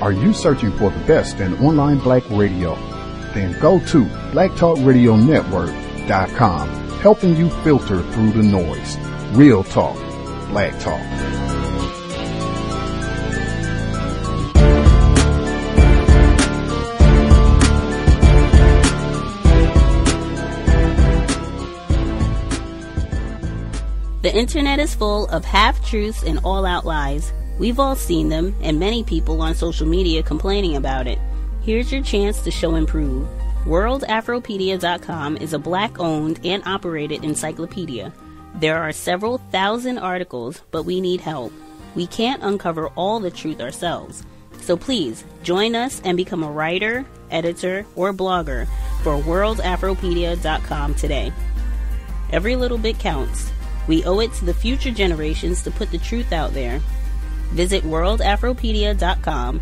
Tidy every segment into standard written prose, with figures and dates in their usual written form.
Are you searching for the best in online black radio? Then go to blacktalkradionetwork.com, helping you filter through the noise. Real talk, black talk. The internet is full of half-truths and all-out lies. We've all seen them, and many people on social media complaining about it. Here's your chance to show and prove. WorldAfropedia.com is a black-owned and operated encyclopedia. There are several thousand articles, but we need help. We can't uncover all the truth ourselves. So please, join us and become a writer, editor, or blogger for WorldAfropedia.com today. Every little bit counts. We owe it to the future generations to put the truth out there. Visit WorldAfropedia.com,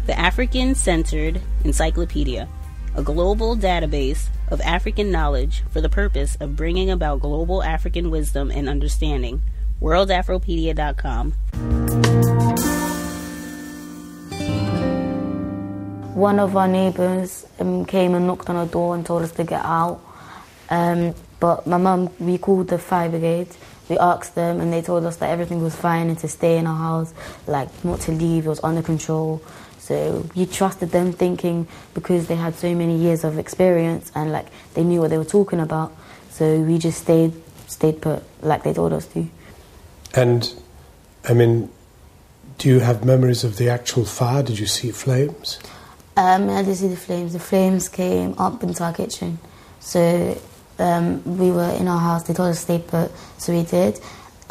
the African-centered encyclopedia, a global database of African knowledge for the purpose of bringing about global African wisdom and understanding. WorldAfropedia.com. One of our neighbours came and knocked on our door and told us to get out. But my mum, we called the fire brigade. We asked them and they told us that everything was fine and to stay in our house, like not to leave, it was under control. So we trusted them, thinking because they had so many years of experience and like they knew what they were talking about. So we just stayed put like they told us to. And, I mean, do you have memories of the actual fire? Did you see flames? I did see the flames. The flames came up into our kitchen. So we were in our house, they told us to stay put, so we did.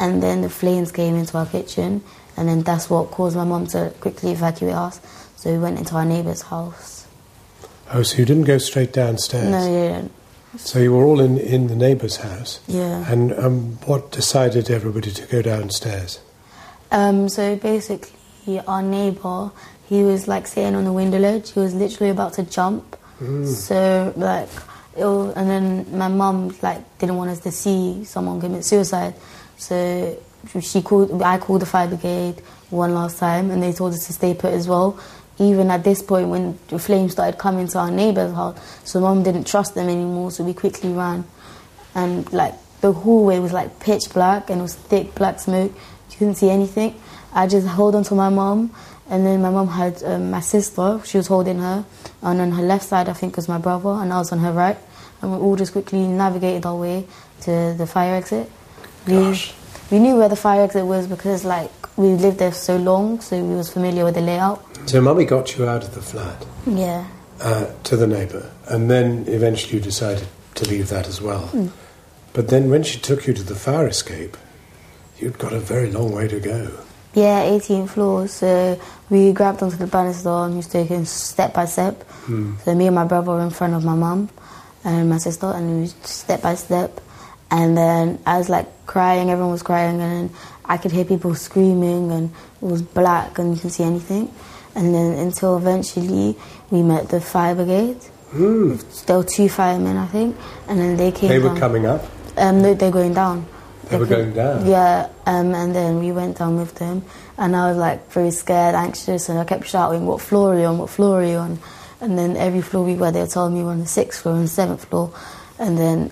And then the flames came into our kitchen, and then that's what caused my mum to quickly evacuate us. So we went into our neighbour's house. Oh, so you didn't go straight downstairs? No, you didn't. So you were all in the neighbour's house? Yeah. And what decided everybody to go downstairs? So basically, our neighbour, he was like sitting on the window ledge. He was literally about to jump. So like, and then my mum like didn't want us to see someone commit suicide. So I called the fire brigade one last time, and they told us to stay put as well. Even at this point, when the flames started coming to our neighbour's house, so Mum didn't trust them anymore, so we quickly ran. And like the hallway was like pitch black, and it was thick black smoke. You couldn't see anything. I just held on to my mum, and then my mum had my sister. She was holding her, and on her left side, I think, was my brother, and I was on her right. And we all just quickly navigated our way to the fire exit. We knew where the fire exit was because like we lived there so long, so we was familiar with the layout. So Mummy got you out of the flat? Yeah. To the neighbour, and then eventually you decided to leave that as well. But then when she took you to the fire escape, you'd got a very long way to go. Yeah, 18 floors. So we grabbed onto the banister and we was taking step by step. So me and my brother were in front of my mum and my sister, and we step by step. And then I was like crying, everyone was crying, and then I could hear people screaming, and it was black and you couldn't see anything. And then until eventually we met the fire brigade. There were 2 firemen, I think, and then they came. They were coming up? No, they're going down. They were going down? Yeah, and then we went down with them, and I was like very scared, anxious, and I kept shouting, "What floor are you on? What floor are you on?" And then every floor we were, they were telling me we're on the 6th floor and 7th floor. And then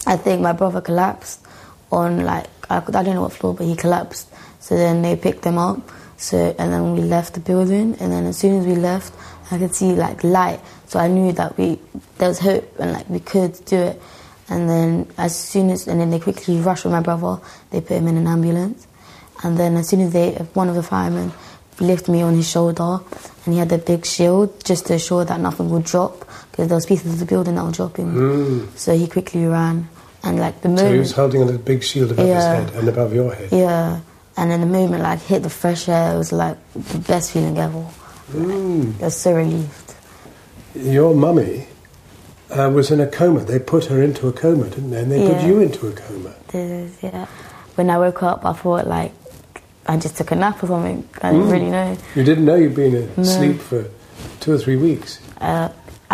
I think my brother collapsed on like, I don't know what floor, but he collapsed. So then they picked him up. So, and then we left the building, and then as soon as we left, I could see like light. So I knew that there was hope and like we could do it. And then and then they quickly rushed with my brother. They put him in an ambulance. And then as soon as one of the firemen lifted me on his shoulder, and he had a big shield just to ensure that nothing would drop, because there was pieces of the building that were dropping. So he quickly ran, and like the moment. So he was holding a big shield above his head and above your head. Yeah, and then the moment like hit the fresh air, it was like the best feeling ever. I was so relieved. Your mummy was in a coma. They put her into a coma, didn't they? And they put you into a coma. Yeah. When I woke up, I thought like I just took a nap or something. I didn't really know. You didn't know you'd been asleep for 2 or 3 weeks? I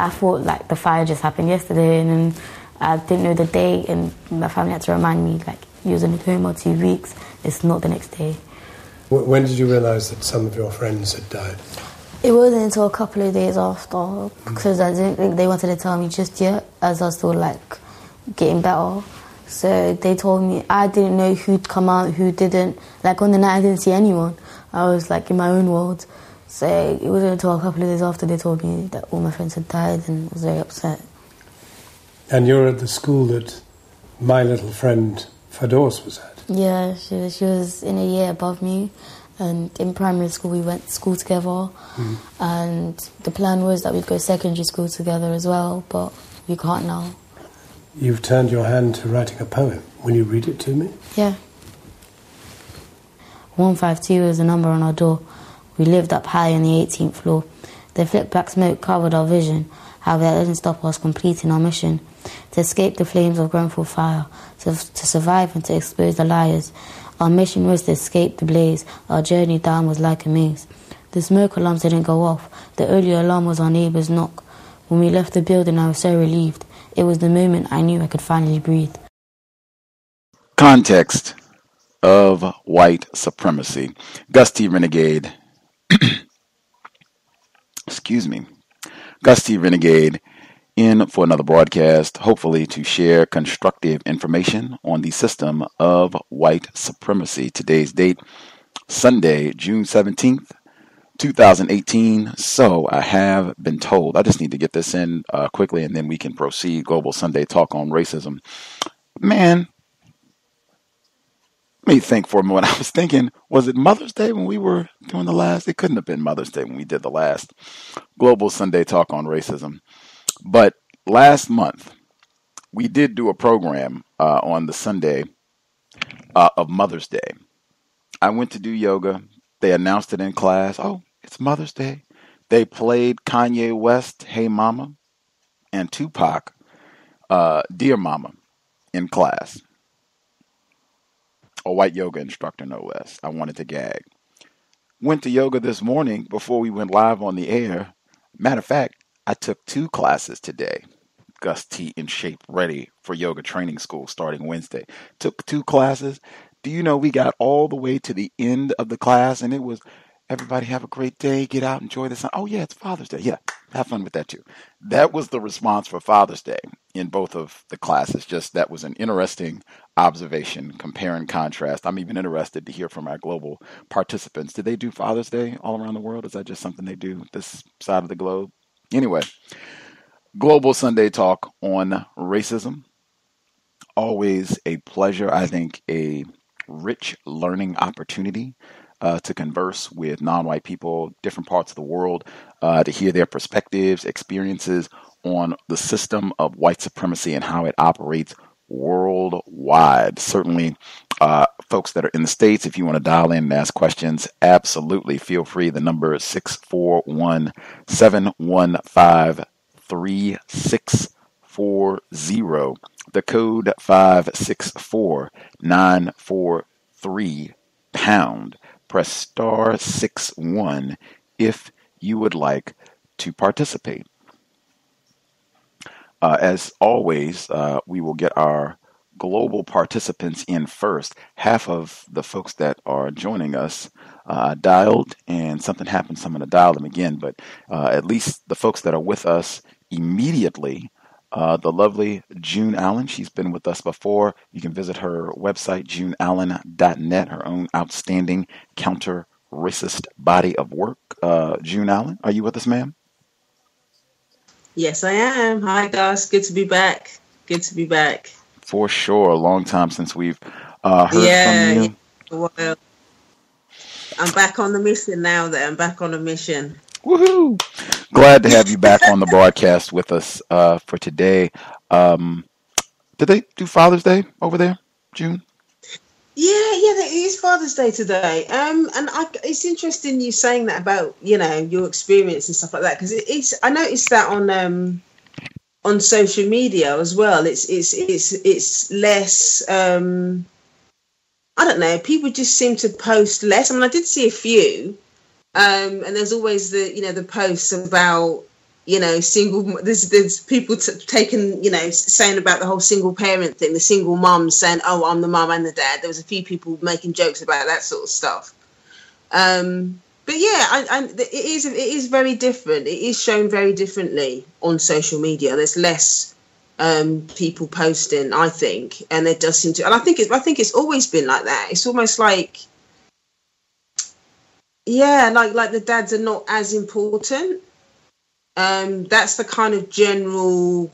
thought like the fire just happened yesterday, and then I didn't know the date, and my family had to remind me like you was in a coma 2 weeks. It's not the next day. When did you realise that some of your friends had died? It wasn't until a couple of days after, because I didn't think they wanted to tell me just yet, as I was still like getting better. So they told me, I didn't know who'd come out, who didn't. Like on the night I didn't see anyone. I was like in my own world. So it wasn't until a couple of days after they told me that all my friends had died, and I was very upset. And you're at the school that my little friend Fados was at? Yeah, she was in a year above me. And in primary school, we went to school together. And the plan was that we'd go secondary school together as well, but we can't now. You've turned your hand to writing a poem. Will you read it to me? Yeah. 152 is the number on our door. We lived up high on the 18th floor. The flick black smoke covered our vision. However, that didn't stop us completing our mission. To escape the flames of Grenfell Tower, to survive and to expose the liars. Our mission was to escape the blaze. Our journey down was like a maze. The smoke alarms didn't go off. The only alarm was our neighbour's knock. When we left the building, I was so relieved. It was the moment I knew I could finally breathe. Context of White Supremacy. Gus T Renegade. Excuse me. Gus T Renegade in for another broadcast, hopefully to share constructive information on the system of white supremacy. Today's date, Sunday, June 17th, 2018. So I have been told, I just need to get this in quickly and then we can proceed. Global Sunday Talk on Racism. Man, let me think for a moment. I was thinking, was it Mother's Day when we were doing the last? It couldn't have been Mother's Day when we did the last Global Sunday Talk on Racism. But last month, we did do a program on the Sunday of Mother's Day. I went to do yoga. They announced it in class. Oh, it's Mother's Day. They played Kanye West, Hey Mama, and Tupac, Dear Mama, in class. A white yoga instructor, no less. I wanted to gag. Went to yoga this morning before we went live on the air. Matter of fact, I took 2 classes today. Gus T in shape, ready for yoga training school starting Wednesday. Took 2 classes. Do you know we got all the way to the end of the class and it was, everybody have a great day, get out, enjoy the sun. Oh yeah, it's Father's Day. Yeah, have fun with that too. That was the response for Father's Day in both of the classes. Just that was an interesting observation, compare and contrast. I'm even interested to hear from our global participants. Did they do Father's Day all around the world? Is that just something they do this side of the globe? Anyway, Global Sunday Talk on Racism. Always a pleasure. I think a rich learning opportunity to converse with non-white people, different parts of the world, to hear their perspectives, experiences on the system of white supremacy and how it operates worldwide. Certainly, folks that are in the States, if you want to dial in and ask questions, absolutely feel free. The number is 641-715-3640. The code 564943 #. Press star 61 if you would like to participate. As always, we will get our global participants in first. Half of the folks that are joining us dialed and something happened, so I'm going to dial them again, but at least the folks that are with us immediately, the lovely June Allen, she's been with us before. You can visit her website, juneallen.net, her own outstanding counter-racist body of work. June Allen, are you with us, ma'am? Yes, I am. Hi, Gus. Good to be back. Good to be back. For sure. A long time since we've heard from you. Yeah. Well, I'm back on the mission now that I'm back on a mission. Woohoo! Glad to have you back on the broadcast with us for today. Did they do Father's Day over there, June? Yeah, it is Father's Day today. And it's interesting you saying that about, your experience and stuff like that, because I noticed that on social media as well. It's less. I don't know. People just seem to post less. I mean, I did see a few, and there's always the posts about single. There's people taking saying about the whole single parent thing, the single mum saying, "Oh, I'm the mum and the dad." There was a few people making jokes about that sort of stuff. But But yeah, it is very different. It is shown very differently on social media. There's less people posting, I think, and it does seem to. And I think it's always been like that. It's almost like, yeah, like the dads are not as important. That's the kind of general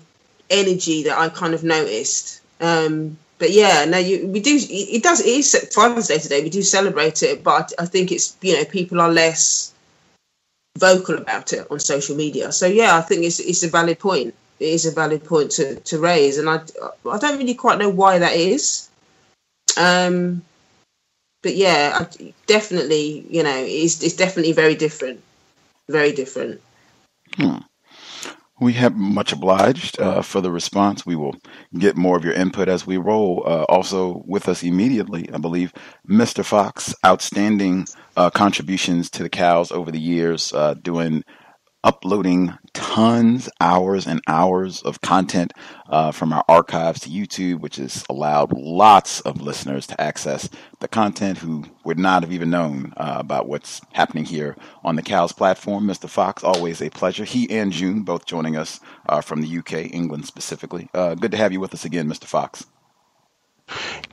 energy that I kind of noticed. But yeah, no, we do. It is Father's Day today. We do celebrate it, but I think it's, people are less vocal about it on social media. So yeah, I think it's a valid point. It is a valid point to raise, and I don't really quite know why that is. But yeah, definitely, it's definitely very different. Very different. We have much obliged for the response. We will get more of your input as we roll. Also with us immediately, I believe, Mr. Fox, outstanding contributions to the cows over the years, uploading tons, hours and hours of content from our archives to YouTube, which has allowed lots of listeners to access the content who would not have even known about what's happening here on the Cows platform. Mr. Fox, always a pleasure. He and June both joining us from the UK, England specifically. Good to have you with us again, Mr. Fox.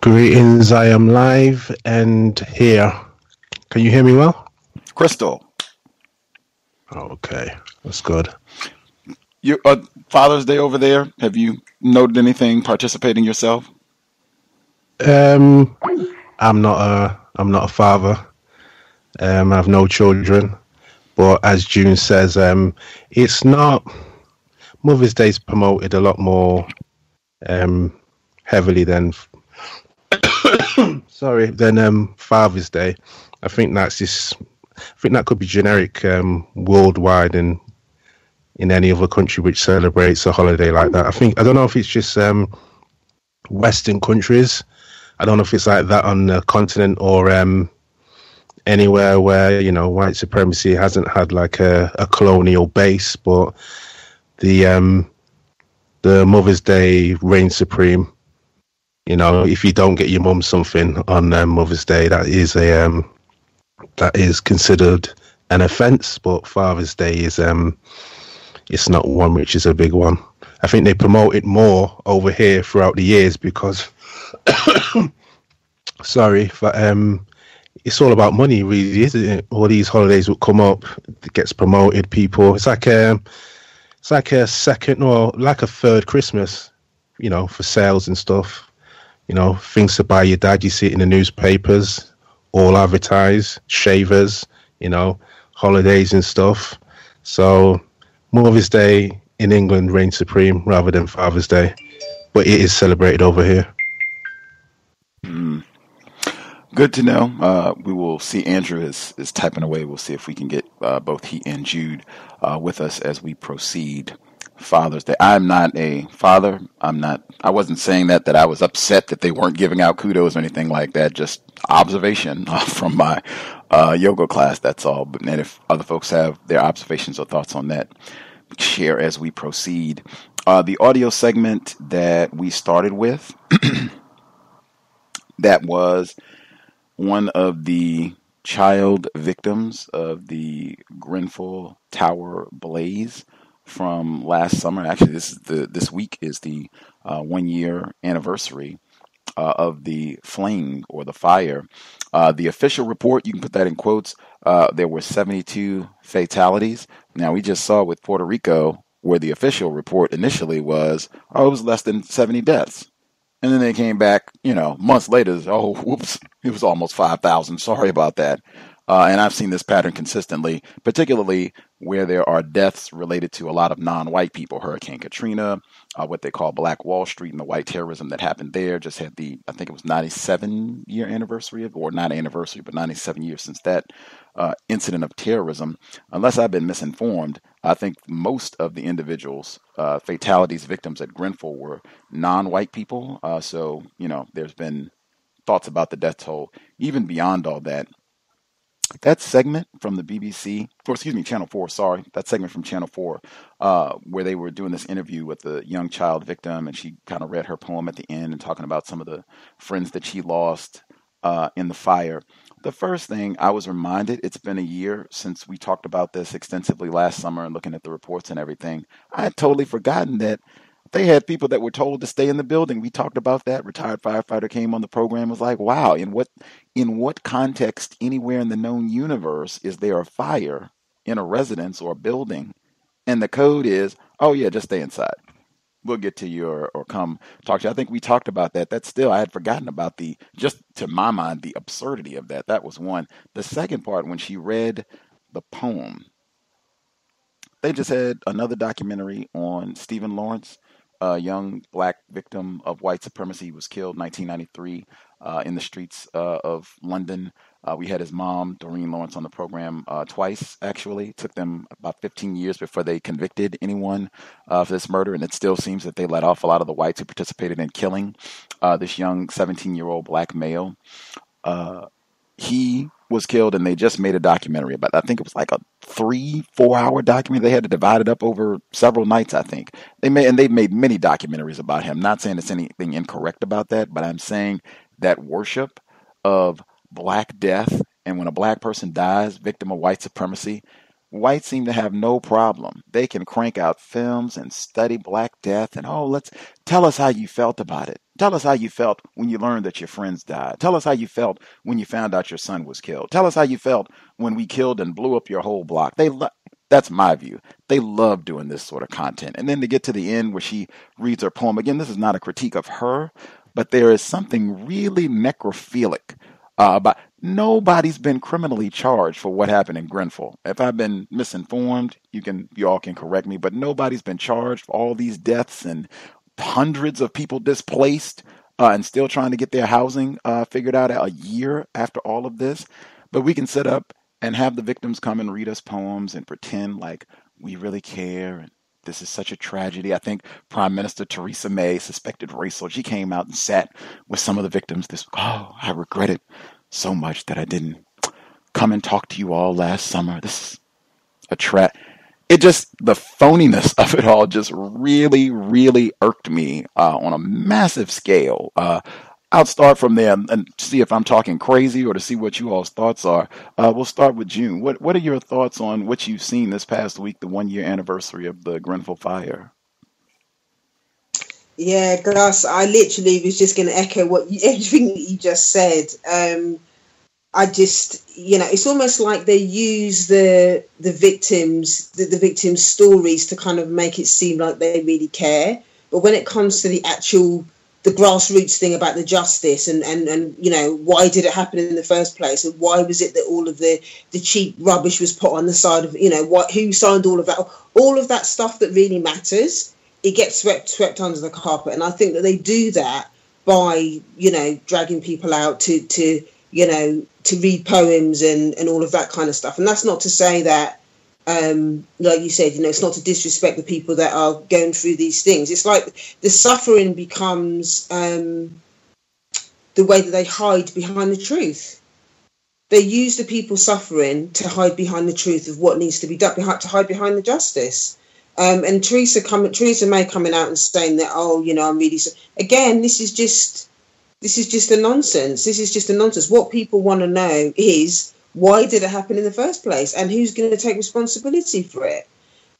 Greetings, I am live and here. Can you hear me well? Crystal. Okay, that's good. Your Father's Day over there. Have you noted anything participating yourself? I'm not a father. I have no children, but as June says, it's not. Mother's Day is promoted a lot more heavily than Father's Day. I think that could be generic worldwide in any other country which celebrates a holiday like that. I don't know if it's just Western countries. I don't know if it's like that on the continent or anywhere where, white supremacy hasn't had like a colonial base, but the Mother's Day reigns supreme. If you don't get your mum something on Mother's Day, that is considered an offence, but Father's Day is it's not one which is a big one. I think they promote it more over here throughout the years because it's all about money, really, isn't it? All these holidays will come up, it gets promoted, people. It's like a second or like a third Christmas, for sales and stuff. Things to buy your dad, you see it in the newspapers, all advertised, shavers, holidays and stuff. So Mother's Day in England reigns supreme rather than Father's Day, but it is celebrated over here. Good to know. We will see. Andrew is typing away. We'll see if we can get both he and Jude with us as we proceed. Father's Day. I'm not a father. I wasn't saying that I was upset that they weren't giving out kudos or anything like that. Just observation from my yoga class. That's all. And if other folks have their observations or thoughts on that, share as we proceed. The audio segment that we started with, that was one of the child victims of the Grenfell Tower blaze from last summer. Actually, this week is the 1 year anniversary of the flame or the fire. The official report, you can put that in quotes, there were 72 fatalities. Now, we just saw with Puerto Rico where the official report initially was, it was less than 70 deaths. And then they came back, months later, whoops, it was almost 5,000. Sorry about that. And I've seen this pattern consistently, particularly where there are deaths related to a lot of non-white people. Hurricane Katrina, what they call Black Wall Street and the white terrorism that happened there just had I think it was 97-year anniversary, or not anniversary, but 97 years since that incident of terrorism. Unless I've been misinformed, I think most of the individuals, fatalities, victims at Grenfell were non-white people. So, there's been thoughts about the death toll, even beyond all that. That segment from the BBC, or excuse me, Channel 4, sorry, that segment from Channel 4, where they were doing this interview with the young child victim, and she kind of read her poem at the end and talking about some of the friends that she lost. in the fire. The first thing I was reminded, it's been a year since we talked about this extensively last summer and looking at the reports and everything. I had totally forgotten that they had people that were told to stay in the building. We talked about that. Retired firefighter came on the program, was like, wow, in what context anywhere in the known universe is there a fire in a residence or a building? And the code is, oh yeah, just stay inside. We'll get to you or come talk to you. I think we talked about that. That's still, I had forgotten about just to my mind, the absurdity of that. That was one. The second part, when she read the poem, they just had another documentary on Stephen Lawrence, a young black victim of white supremacy. He was killed in 1993 in the streets of London. We had his mom, Doreen Lawrence, on the program twice, actually. It took them about 15 years before they convicted anyone for this murder, and it still seems that they let off a lot of the whites who participated in killing this young 17-year-old black male. He was killed, and they just made a documentary about it. I think it was like a 3-4 hour documentary. They had to divide it up over several nights, I think. They've made many documentaries about him. Not saying there's anything incorrect about that, but I'm saying that worship of black death, and when a black person dies, victim of white supremacy, whites seem to have no problem. They can crank out films and study black death and, let's tell us how you felt about it. Tell us how you felt when you learned that your friends died. Tell us how you felt when you found out your son was killed. Tell us how you felt when we killed and blew up your whole block. That's my view. They love doing this sort of content. And then to get to the end where she reads her poem, again, this is not a critique of her, but there is something really necrophilic about nobody's been criminally charged for what happened in Grenfell. If I've been misinformed, you all can correct me, but nobody's been charged for all these deaths and hundreds of people displaced and still trying to get their housing figured out a year after all of this. But we can sit up and have the victims come and read us poems and pretend like we really care and this is such a tragedy. I think Prime Minister Theresa May, suspected racial, she came out and sat with some of the victims. I regret it so much that I didn't come and talk to you all last summer. This is a the phoniness of it all just really, really irked me on a massive scale. I'll start from there and see if I'm talking crazy or to see what you all's thoughts are. We'll start with June. What are your thoughts on what you've seen this past week, the 1-year anniversary of the Grenfell fire? Yeah, Gus, I literally was just going to echo everything that you just said. I just, it's almost like they use the victims' stories to kind of make it seem like they really care. But when it comes to the grassroots thing about the justice and why did it happen in the first place, and why was it that all of the cheap rubbish was put on the side of who signed all of that stuff that really matters, it gets swept under the carpet. And I think that they do that by dragging people out to read poems and all of that kind of stuff. And that's not to say that like you said, it's not to disrespect the people that are going through these things. It's like the suffering becomes the way that they hide behind the truth. They use the people suffering to hide behind the truth of what needs to be done, to hide behind the justice. And Theresa May coming out and saying that, I'm really again, this is just a nonsense. This is just a nonsense. What people want to know is, why did it happen in the first place? And who's going to take responsibility for it?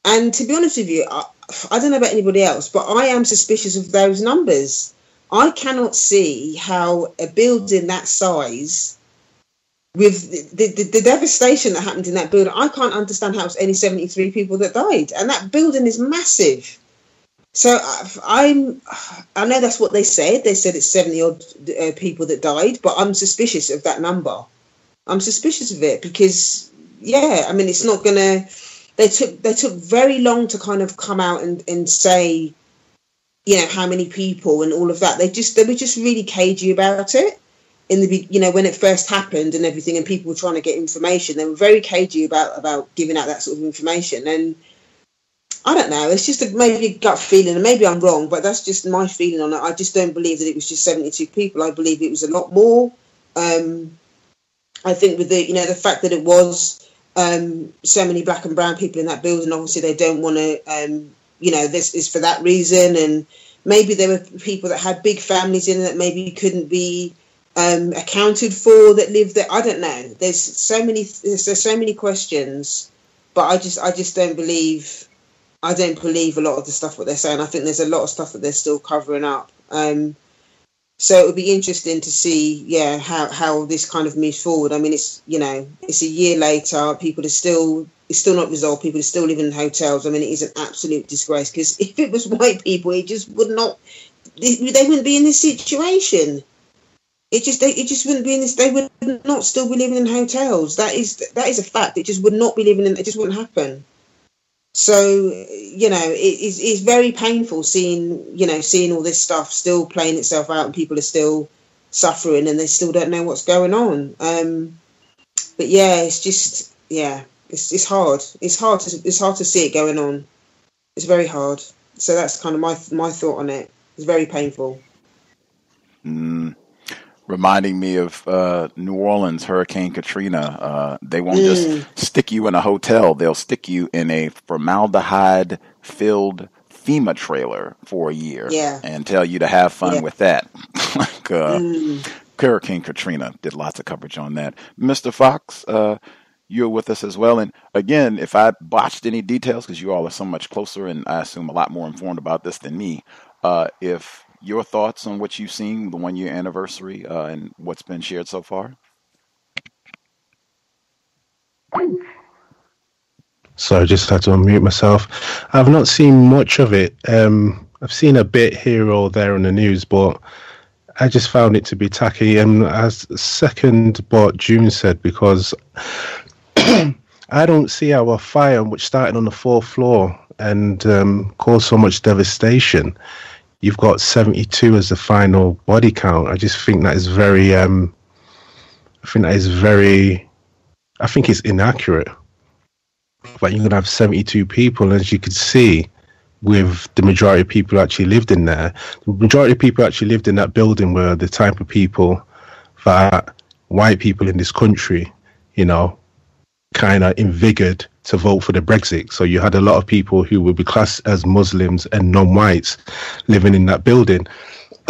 And to be honest with you, I don't know about anybody else, but I am suspicious of those numbers. I cannot see how a building that size, with the devastation that happened in that building, I can't understand how it's only 73 people that died. And that building is massive. So I know that's what they said. They said it's 70 odd people that died, but I'm suspicious of that number. I'm suspicious of it because, it's not going to... They took very long to kind of come out and say, how many people and all of that. They were just really cagey about it in when it first happened and everything, and people were trying to get information. They were very cagey about giving out that sort of information. And I don't know, it's just maybe a gut feeling, and maybe I'm wrong, but that's just my feeling on it. I just don't believe that it was just 72 people. I believe it was a lot more. I think with the fact that it was so many black and brown people in that building, obviously they don't want to, this is for that reason. And maybe there were people that had big families in it that maybe couldn't be accounted for that live there. I don't know. There's so many questions, but I just don't believe. I don't believe a lot of the stuff what they're saying. I think there's a lot of stuff that they're still covering up. So it would be interesting to see, how this kind of moves forward. I mean, it's a year later. It's still not resolved. People are still living in hotels. I mean, it is an absolute disgrace, because if it was white people, it just would not. They wouldn't be in this situation. It just wouldn't be in this. They would not still be living in hotels. That is a fact. It just would not be living in. It just wouldn't happen. So, it's very painful seeing all this stuff still playing itself out, and people are still suffering, and they still don't know what's going on. But yeah, it's just, it's hard. It's hard to see it going on. It's very hard. So that's kind of my thought on it. It's very painful. Reminding me of New Orleans, Hurricane Katrina. They won't just stick you in a hotel. They'll stick you in a formaldehyde-filled FEMA trailer for a year and tell you to have fun with that. Hurricane Katrina did lots of coverage on that. Mr. Fox, you're with us as well. And again, if I botched any details, because you all are so much closer and I assume a lot more informed about this than me, if your thoughts on what you've seen, the 1 year anniversary, and what's been shared so far? So I just had to unmute myself. I've not seen much of it. I've seen a bit here or there on the news, but I just found it to be tacky. And as second what June said, because I don't see our fire, which started on the 4th floor and caused so much devastation. You've got 72 as the final body count. I just think that is very, I think it's inaccurate. But you're going to have 72 people, as you could see, with the majority of people who actually lived in there. The majority of people who actually lived in that building were the type of people that white people in this country, kind of invigorated to vote for the Brexit. So you had a lot of people who would be classed as Muslims and non-whites living in that building.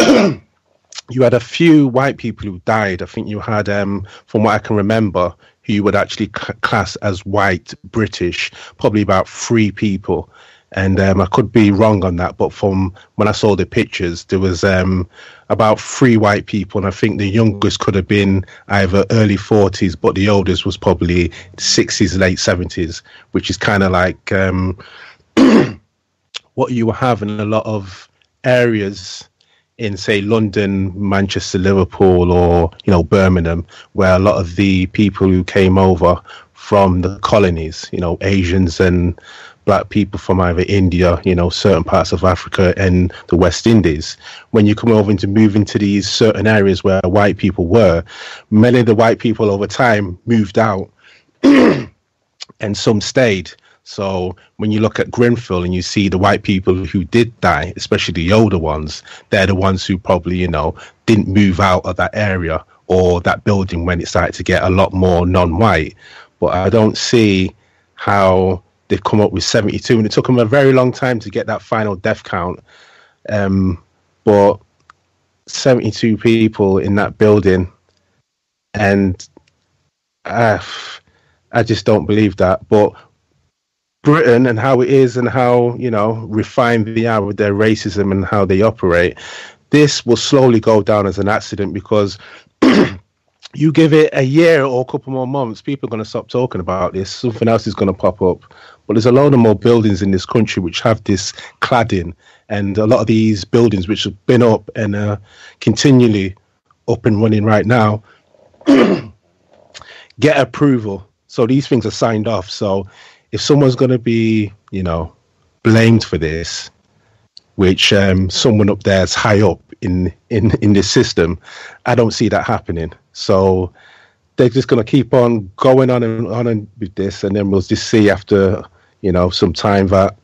You had a few white people who died. I think you had, from what I can remember, who you would actually class as white British, probably about 3 people. And I could be wrong on that, but from when I saw the pictures, there was about 3 white people, and I think the youngest could have been either early 40s, but the oldest was probably 60s, late 70s, which is kind of like what you have in a lot of areas in, say, London, Manchester, Liverpool, or, Birmingham, where a lot of the people who came over from the colonies, Asians and black people from either India, certain parts of Africa and the West Indies. When you come over and move into these certain areas where white people were, many of the white people over time moved out and some stayed. So when you look at Grenfell and you see the white people who did die, especially the older ones, they're the ones who probably, didn't move out of that area or that building when it started to get a lot more non-white. But I don't see how they've come up with 72, and it took them a very long time to get that final death count. But 72 people in that building, and I just don't believe that. But Britain and how it is and how, refined they are with their racism and how they operate, this will slowly go down as an accident, because you give it a year or a couple more months, people are going to stop talking about this. Something else is going to pop up. But there's a lot of more buildings in this country which have this cladding, and a lot of these buildings which have been up and continually up and running right now get approval. So these things are signed off. So if someone's going to be, blamed for this, which someone up there is high up in this system, I don't see that happening. So they're just going to keep on going on and with this, and then we'll just see after, some time that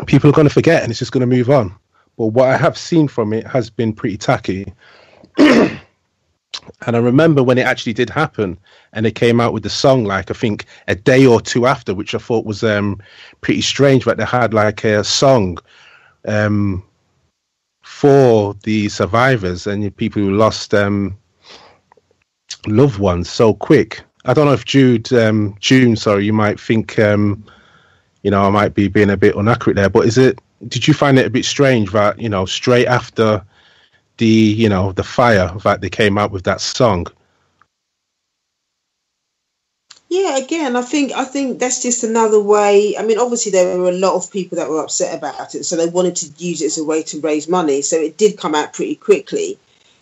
people are going to forget and it's just going to move on. But what I have seen from it has been pretty tacky. And I remember when it actually did happen and they came out with the song, like, I think a day or two after, which I thought was pretty strange, but they had like a song for the survivors and people who lost loved ones so quick. I don't know if June, sorry, you might think, I might be being a bit inaccurate there, but did you find it a bit strange that, straight after the fire that they came out with that song? Yeah, again, I think that's just another way. I mean, obviously there were a lot of people that were upset about it, so they wanted to use it as a way to raise money. So it did come out pretty quickly.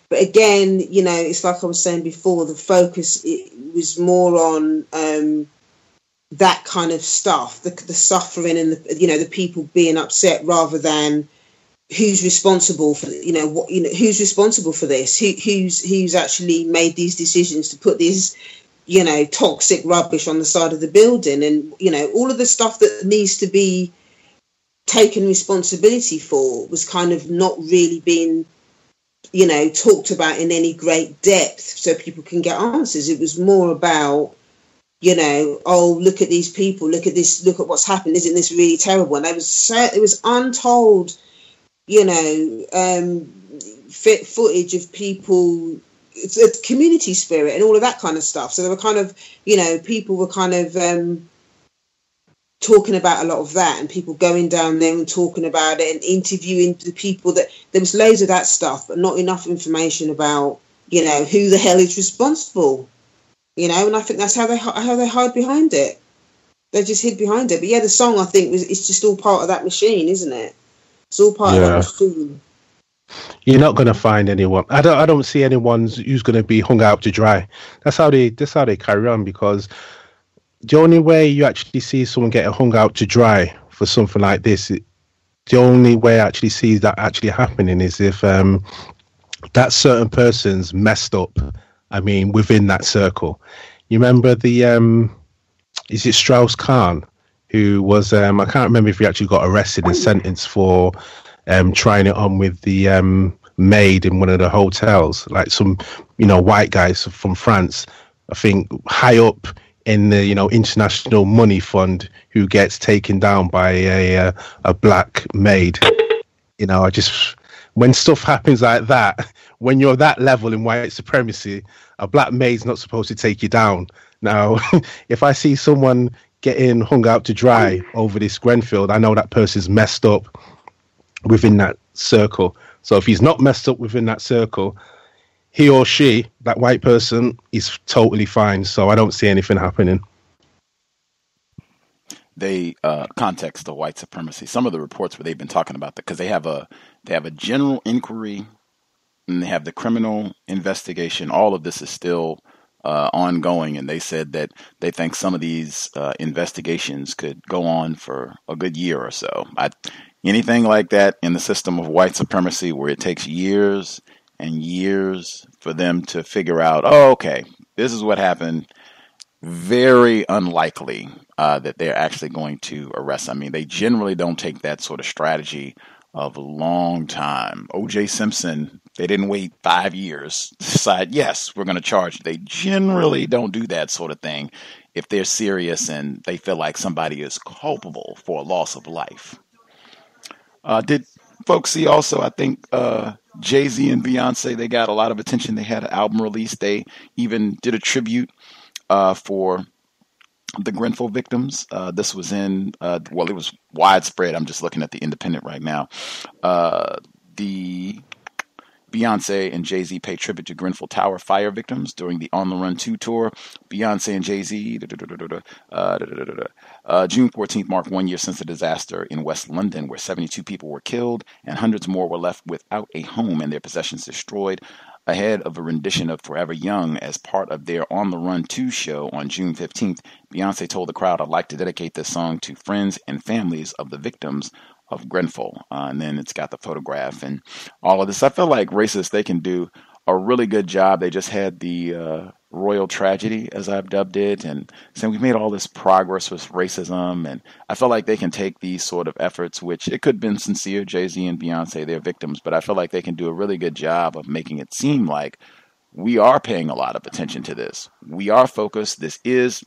But again, it's like I was saying before, the focus it was more on that kind of stuff, the suffering and the people being upset, rather than who's responsible for who's responsible for this, who's actually made these decisions to put these toxic rubbish on the side of the building, and all of the stuff that needs to be taken responsibility for was kind of not really being talked about in any great depth so people can get answers. It was more about oh, look at these people, look at this, look at what's happened, isn't this really terrible? And it was untold footage of people. It's a community spirit and all of that kind of stuff. So there were kind of, people were kind of talking about a lot of that, and people going down there and talking about it and interviewing the people. That there was loads of that stuff, but not enough information about, who the hell is responsible. And I think that's how they hide behind it. They just hid behind it. But yeah, the song, I think, it's just all part of that machine, isn't it? It's all part of that machine. You're not going to find anyone. I don't see anyone who's going to be hung out to dry. That's how they carry on, because the only way you actually see someone getting hung out to dry for something like this, the only way I actually see that actually happening is if that certain person's messed up. I mean, within that circle. You remember is it Strauss-Kahn, who was, I can't remember if he actually got arrested and sentenced for trying it on with the maid in one of the hotels, like some, white guys from France, I think high up in the, international money fund, who gets taken down by a black maid. When stuff happens like that, when you're that level in white supremacy, a black maid's not supposed to take you down. Now, if I see someone getting hung out to dry over this Grenfell, I know that person's messed up within that circle. So if he's not messed up within that circle, he or she, that white person, is totally fine. So I don't see anything happening. Context of White Supremacy. Some of the reports where they've been talking about that, because they have a general inquiry and they have the criminal investigation. All of this is still ongoing, and they said that they think some of these investigations could go on for a good year or so. Anything like that in the system of white supremacy, where it takes years and years for them to figure out, oh, okay, this is what happened, very unlikely that they're actually going to arrest. I mean, they generally don't take that sort of strategy of a long time. O.J. Simpson, they didn't wait 5 years to decide, yes, we're going to charge. They generally don't do that sort of thing if they're serious and they feel like somebody is culpable for a loss of life. Did folks see also, I think, Z and Beyonce, they got a lot of attention. They had an album release. They even did a tribute for the Grenfell victims. This was it was widespread. I'm just looking at the Independent right now. The Beyonce and Jay-Z pay tribute to Grenfell Tower fire victims during the On the Run 2 tour. Beyonce and Jay-Z, June 14th marked 1 year since the disaster in West London, where 72 people were killed and hundreds more were left without a home and their possessions destroyed. Ahead of a rendition of Forever Young as part of their On the Run 2 show on June 15th, Beyonce told the crowd, "I'd like to dedicate this song to friends and families of the victims of Grenfell." And then it's got the photograph and all of this. I feel like racists, they can do a really good job. They just had the royal tragedy, as I've dubbed it, and saying we've made all this progress with racism. And I feel like they can take these sort of efforts, which it could have been sincere, Jay-Z and Beyonce, they're victims, but I feel like they can do a really good job of making it seem like we are paying a lot of attention to this. We are focused. This is,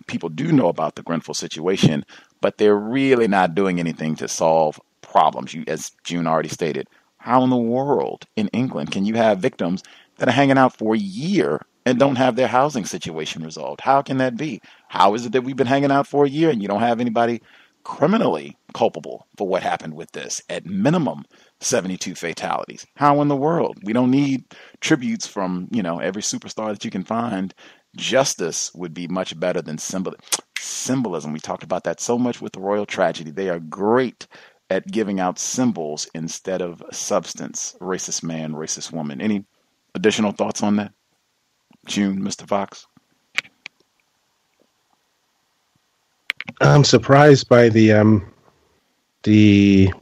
people do know about the Grenfell situation, but they're really not doing anything to solve problems. As June already stated, how in the world in England can you have victims that are hanging out for a year and don't have their housing situation resolved? How can that be? How is it that we've been hanging out for a year and you don't have anybody criminally culpable for what happened with this? At minimum, 72 fatalities. How in the world? We don't need tributes from, every superstar that you can find. Justice would be much better than symbolism. We talked about that so much with the royal tragedy. They are great at giving out symbols instead of substance. Racist man, racist woman. Any additional thoughts on that? June, Mr. Fox? I'm surprised by the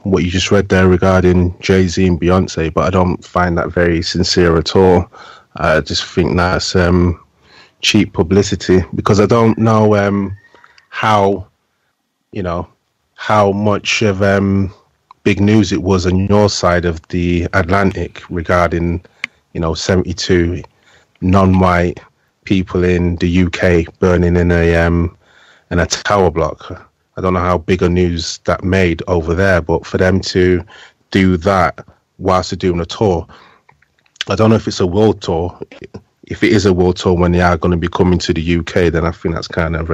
what you just read there regarding Jay-Z and Beyonce, but I don't find that very sincere at all. I just think that's cheap publicity, because I don't know how much of big news it was on your side of the Atlantic regarding 72 non-white people in the UK burning in a tower block. I don't know how big a news that made over there, but for them to do that whilst they're doing a tour, I don't know if it's a world tour. If it is a world tour when they are going to be coming to the UK, then I think that's kind of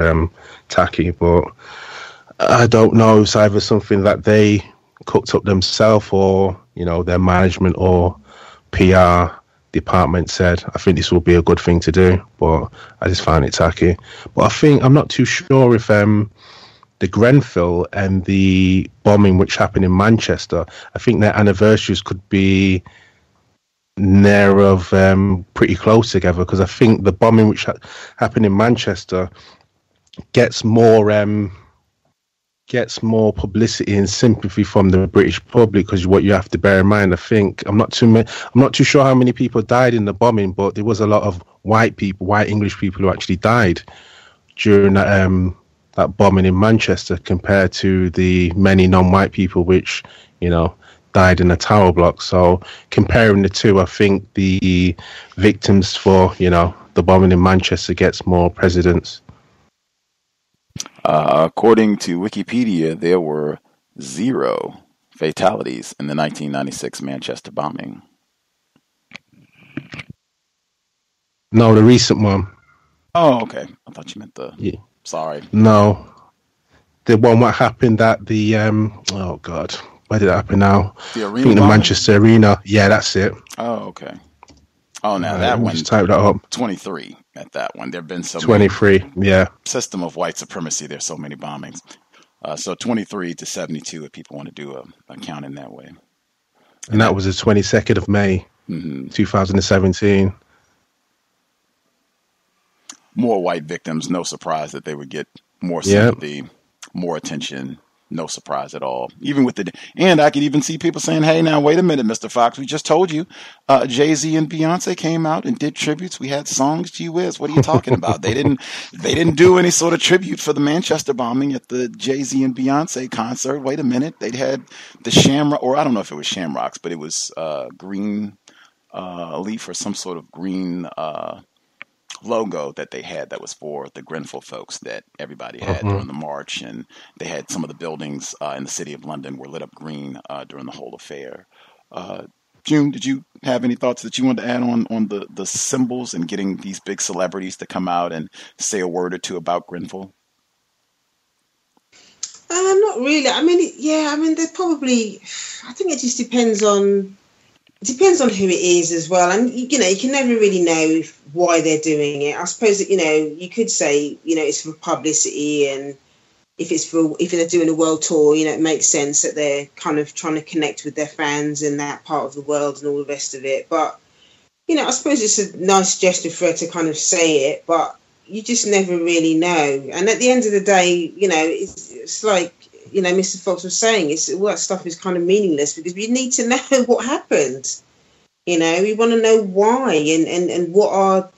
tacky. But I don't know. It's either something that they cooked up themselves, or their management or PR department said, I think this will be a good thing to do. But I just find it tacky. But I'm not too sure if the Grenfell and the bombing which happened in Manchester, I think their anniversaries could be near of pretty close together, because I think the bombing which happened in Manchester gets more publicity and sympathy from the British public, because what you have to bear in mind, I'm not too sure how many people died in the bombing, but there was a lot of white English people who actually died during that bombing in Manchester, compared to the many non-white people which died in a tower block. So comparing the two, I think the victims for the bombing in Manchester gets more precedence. According to Wikipedia, there were 0 fatalities in the 1996 Manchester bombing. No, the recent one. Oh, okay. I thought you meant the... Yeah. Sorry. No. The one what happened at the... oh, God. Where did it happen now? The arena. I think the Manchester Arena. Yeah, that's it. Oh, okay. Oh, now that one... Just type that up. 23 at that one. There have been so 23, yeah. System of white supremacy. There's so many bombings. So 23 to 72, if people want to do a count in that way. And that was the 22nd of May, 2017. More white victims. No surprise that they would get more sympathy, more attention. No surprise at all. Even with and I could even see people saying, "Hey, now wait a minute, Mr. Fox. We just told you, Jay-Z and Beyonce came out and did tributes. We had songs. C.O.W.S. What are you talking about? They didn't do any sort of tribute for the Manchester bombing at the Jay-Z and Beyonce concert. Wait a minute. They had the Shamrock, or I don't know if it was Shamrocks, but it was green leaf or some sort of green logo that they had that was for the Grenfell folks that everybody had during the march, and they had some of the buildings in the city of London were lit up green during the whole affair. June, did you have any thoughts that you wanted to add on the symbols and getting these big celebrities to come out and say a word or two about Grenfell? Not really. I mean, there's probably... I think it just depends on... It depends on who it is as well, and you can never really know why they're doing it. I suppose that you could say it's for publicity, and if they're doing a world tour, it makes sense that they're kind of trying to connect with their fans in that part of the world and all the rest of it. But I suppose it's a nice gesture for her to kind of say it, but you just never really know. And at the end of the day, it's like. Mr. Fox was saying, all that stuff is kind of meaningless, because we need to know what happened. We want to know why and what are,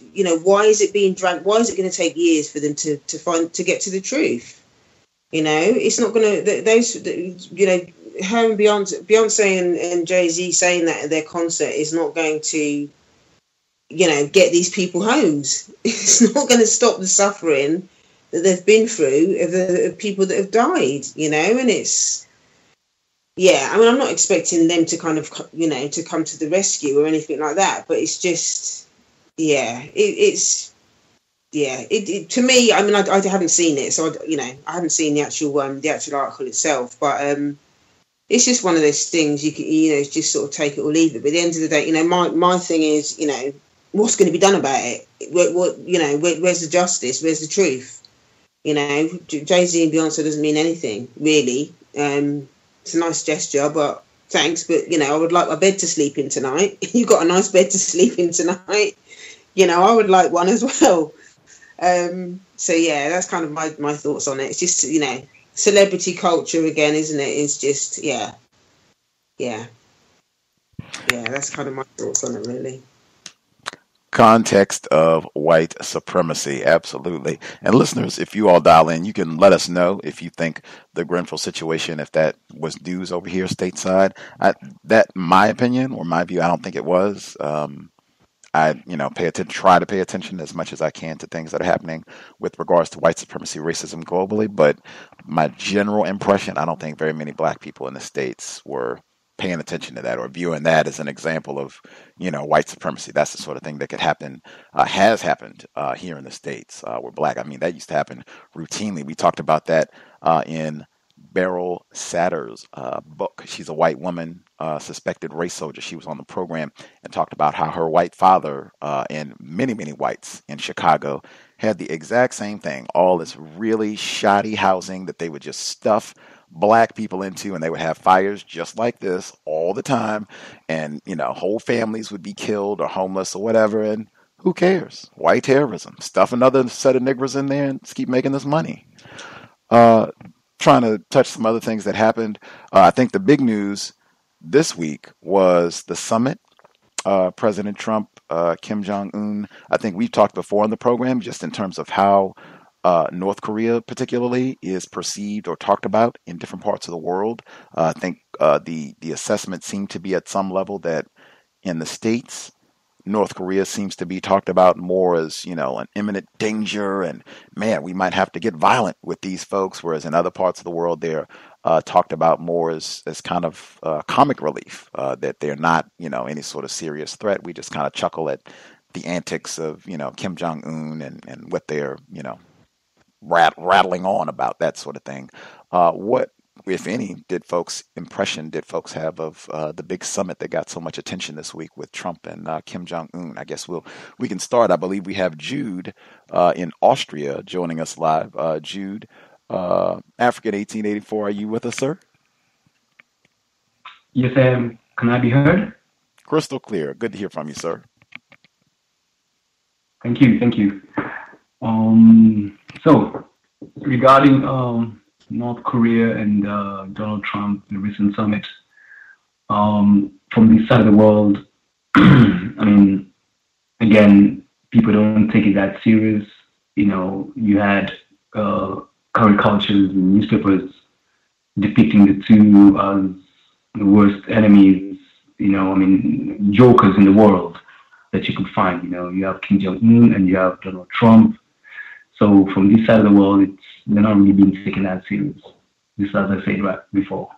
why is it being dragged? Why is it going to take years for them to get to the truth? It's not going to, her and Beyonce and Jay-Z saying that at their concert is not going to, get these people homes. It's not going to stop the suffering that they've been through of the people that have died, and it's, I'm not expecting them to kind of, to come to the rescue or anything like that, but it's just, it's to me. I mean, I haven't seen it, so I haven't seen the actual article itself, but it's just one of those things you can just sort of take it or leave it. But at the end of the day, my thing is, what's going to be done about it? Where's the justice? Where's the truth? Jay-Z and Beyonce doesn't mean anything really. It's a nice gesture, but thanks. But I would like my bed to sleep in tonight. You got a nice bed to sleep in tonight. I would like one as well. So yeah, that's kind of my thoughts on it. It's just celebrity culture again, isn't it? It's just yeah. That's kind of my thoughts on it, really. Context of white supremacy, absolutely. And listeners, if you all dial in, you can let us know if you think the Grenfell situation, if that was news over here stateside. My opinion or my view, I don't think it was. I try to pay attention as much as I can to things that are happening with regards to white supremacy, racism globally. But my general impression, I don't think very many black people in the States were paying attention to that or viewing that as an example of, white supremacy. That's the sort of thing that could happen, has happened here in the States. We're black. I mean, that used to happen routinely. We talked about that in Beryl Satter's book. She's a white woman, suspected race soldier. She was on the program and talked about how her white father and many, many whites in Chicago had the exact same thing. All this really shoddy housing that they would just stuff black people into, and they would have fires just like this all the time. And, whole families would be killed or homeless or whatever. And who cares? White terrorism. Stuff another set of niggers in there and just keep making this money. Trying to touch some other things that happened. I think the big news this week was the summit. President Trump, Kim Jong-un. I think we've talked before on the program just in terms of how North Korea particularly is perceived or talked about in different parts of the world. I think the assessment seemed to be at some level that in the States, North Korea seems to be talked about more as, an imminent danger and, man, we might have to get violent with these folks, whereas in other parts of the world they're talked about more as kind of comic relief, that they're not, any sort of serious threat. We just kind of chuckle at the antics of, Kim Jong-un and what they're, rattling on about, that sort of thing. What, if any, did folks have of the big summit that got so much attention this week with Trump and Kim Jong-un? I guess we can start. I believe we have Jude in Austria joining us live. Jude, African 1884, are you with us, sir? Yes, I am. Can I be heard? Crystal clear. Good to hear from you, sir. Thank you. So, regarding North Korea and Donald Trump, the recent summit, from this side of the world, I mean, again, people don't take it that serious. You had caricatures and newspapers depicting the two as the worst enemies, jokers in the world that you could find. You have Kim Jong-un and you have Donald Trump. So from this side of the world, they're not really being taken that serious. This, as I said right before.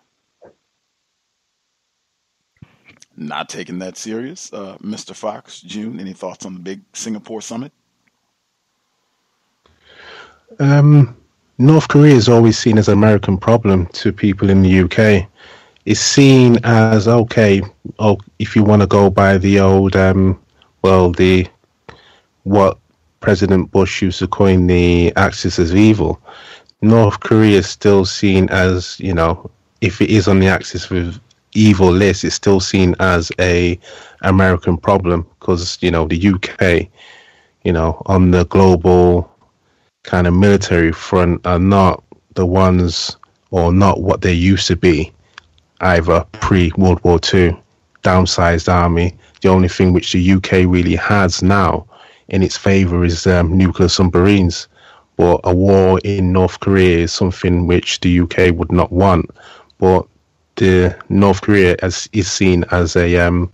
Not taking that serious. Mr. Fox, June, any thoughts on the big Singapore summit? North Korea is always seen as an American problem to people in the UK. It's seen as, if you want to go by the old, what President Bush used to coin the axis of evil, North Korea is still seen as, if it is on the axis of evil list, it's still seen as a American problem because, the UK, on the global kind of military front are not the ones or not what they used to be, either pre-World War II, downsized army. The only thing which the UK really has now in its favor is nuclear submarines. But a war in North Korea is something which the UK would not want. But the North Korea is seen as a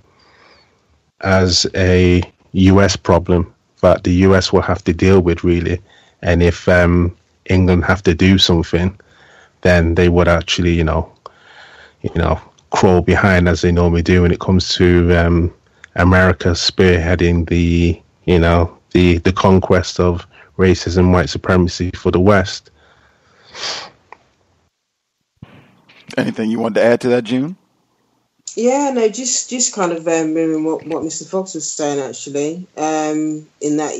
US problem that the US will have to deal with, really. And if England have to do something, then they would actually, crawl behind as they normally do when it comes to America spearheading the the conquest of racism, white supremacy for the West. Anything you want to add to that, June? Yeah, no, just kind of mirroring what Mr. Fox was saying, actually. In that,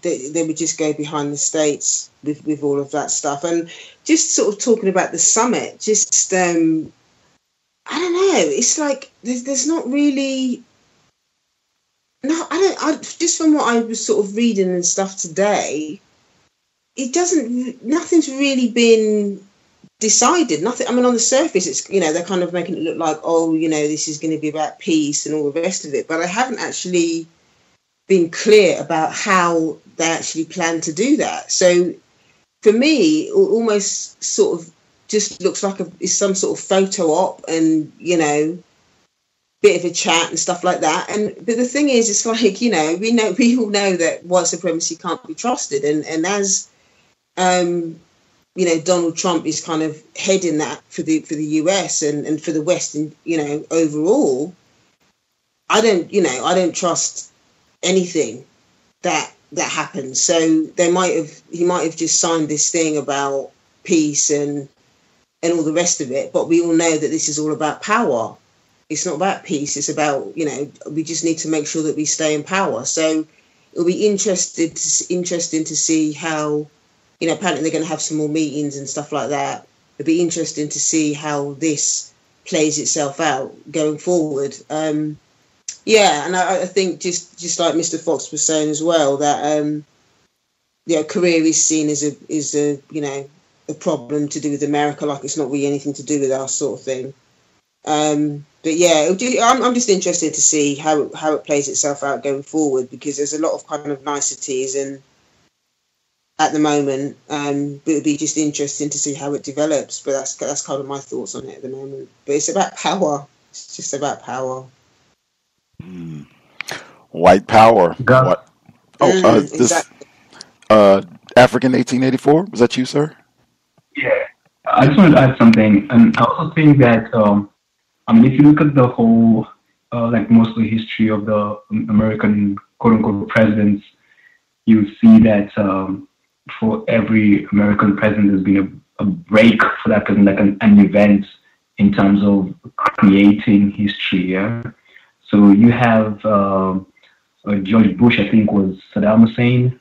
they would just go behind the States with all of that stuff. And just sort of talking about the summit, just, I don't know, it's like there's not really... No, just from what I was sort of reading and stuff today, nothing's really been decided. Nothing. I mean, on the surface, it's, they're kind of making it look like, this is going to be about peace and all the rest of it. But I haven't actually been clear about how they actually plan to do that. So for me, it almost sort of just looks like it's some sort of photo op and, bit of a chat and stuff like that. But the thing is, it's like, we all know that white supremacy can't be trusted. And as, Donald Trump is kind of heading that for the US and for the West, and overall, I don't trust anything that happens. So he might have just signed this thing about peace and all the rest of it. But we all know that this is all about power. It's not about peace. It's about, we just need to make sure that we stay in power. So it'll be interesting to see how, apparently they're going to have some more meetings and stuff like that. It'll be interesting to see how this plays itself out going forward. And I think just like Mr. Fox was saying as well, that Korea is seen as a problem to do with America, like it's not really anything to do with us, sort of thing. But yeah, I'm just interested to see how it plays itself out going forward, because there's a lot of kind of niceties and at the moment, but it'd be just interesting to see how it develops. But that's kind of my thoughts on it at the moment. But it's about power. It's just about power. White power. What? Exactly. African 1884. Was that you, sir? Yeah, I just wanted to add something, and I also think that if you look at the whole, most of the history of the American quote-unquote presidents, you see that for every American president, there's been a break for that president, like an event in terms of creating history. Yeah? So you have George Bush, I think, was Saddam Hussein.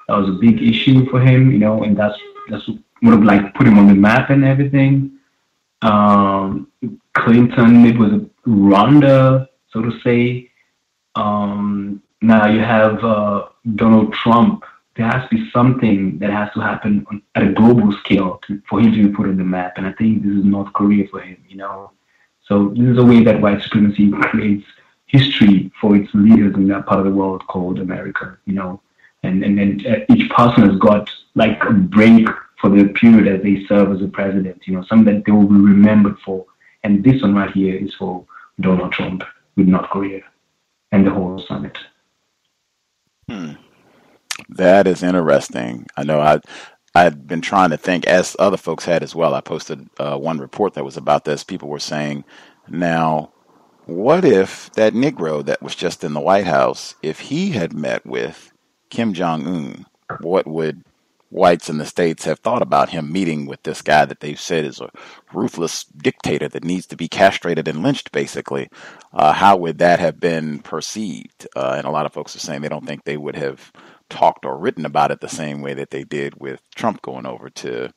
That was a big issue for him, and that's would have like put him on the map and everything. Clinton, it was a Rwanda, so to say. Now you have Donald Trump. There has to be something that has to happen at a global scale for him to be put on the map. And I think this is North Korea for him, So this is a way that white supremacy creates history for its leaders in that part of the world called America, And then each person has got like a break for the period that they serve as a president, something that they will be remembered for. And this one right here is for Donald Trump with North Korea and the whole summit. That is interesting. I know I'd been trying to think, as other folks had as well. I posted one report that was about this. People were saying, now, what if that Negro that was just in the White House, if he had met with Kim Jong-un, what would whites in the States have thought about him meeting with this guy that they've said is a ruthless dictator that needs to be castrated and lynched, basically? How would that have been perceived? And a lot of folks are saying they don't think they would have talked or written about it the same way that they did with Trump going over to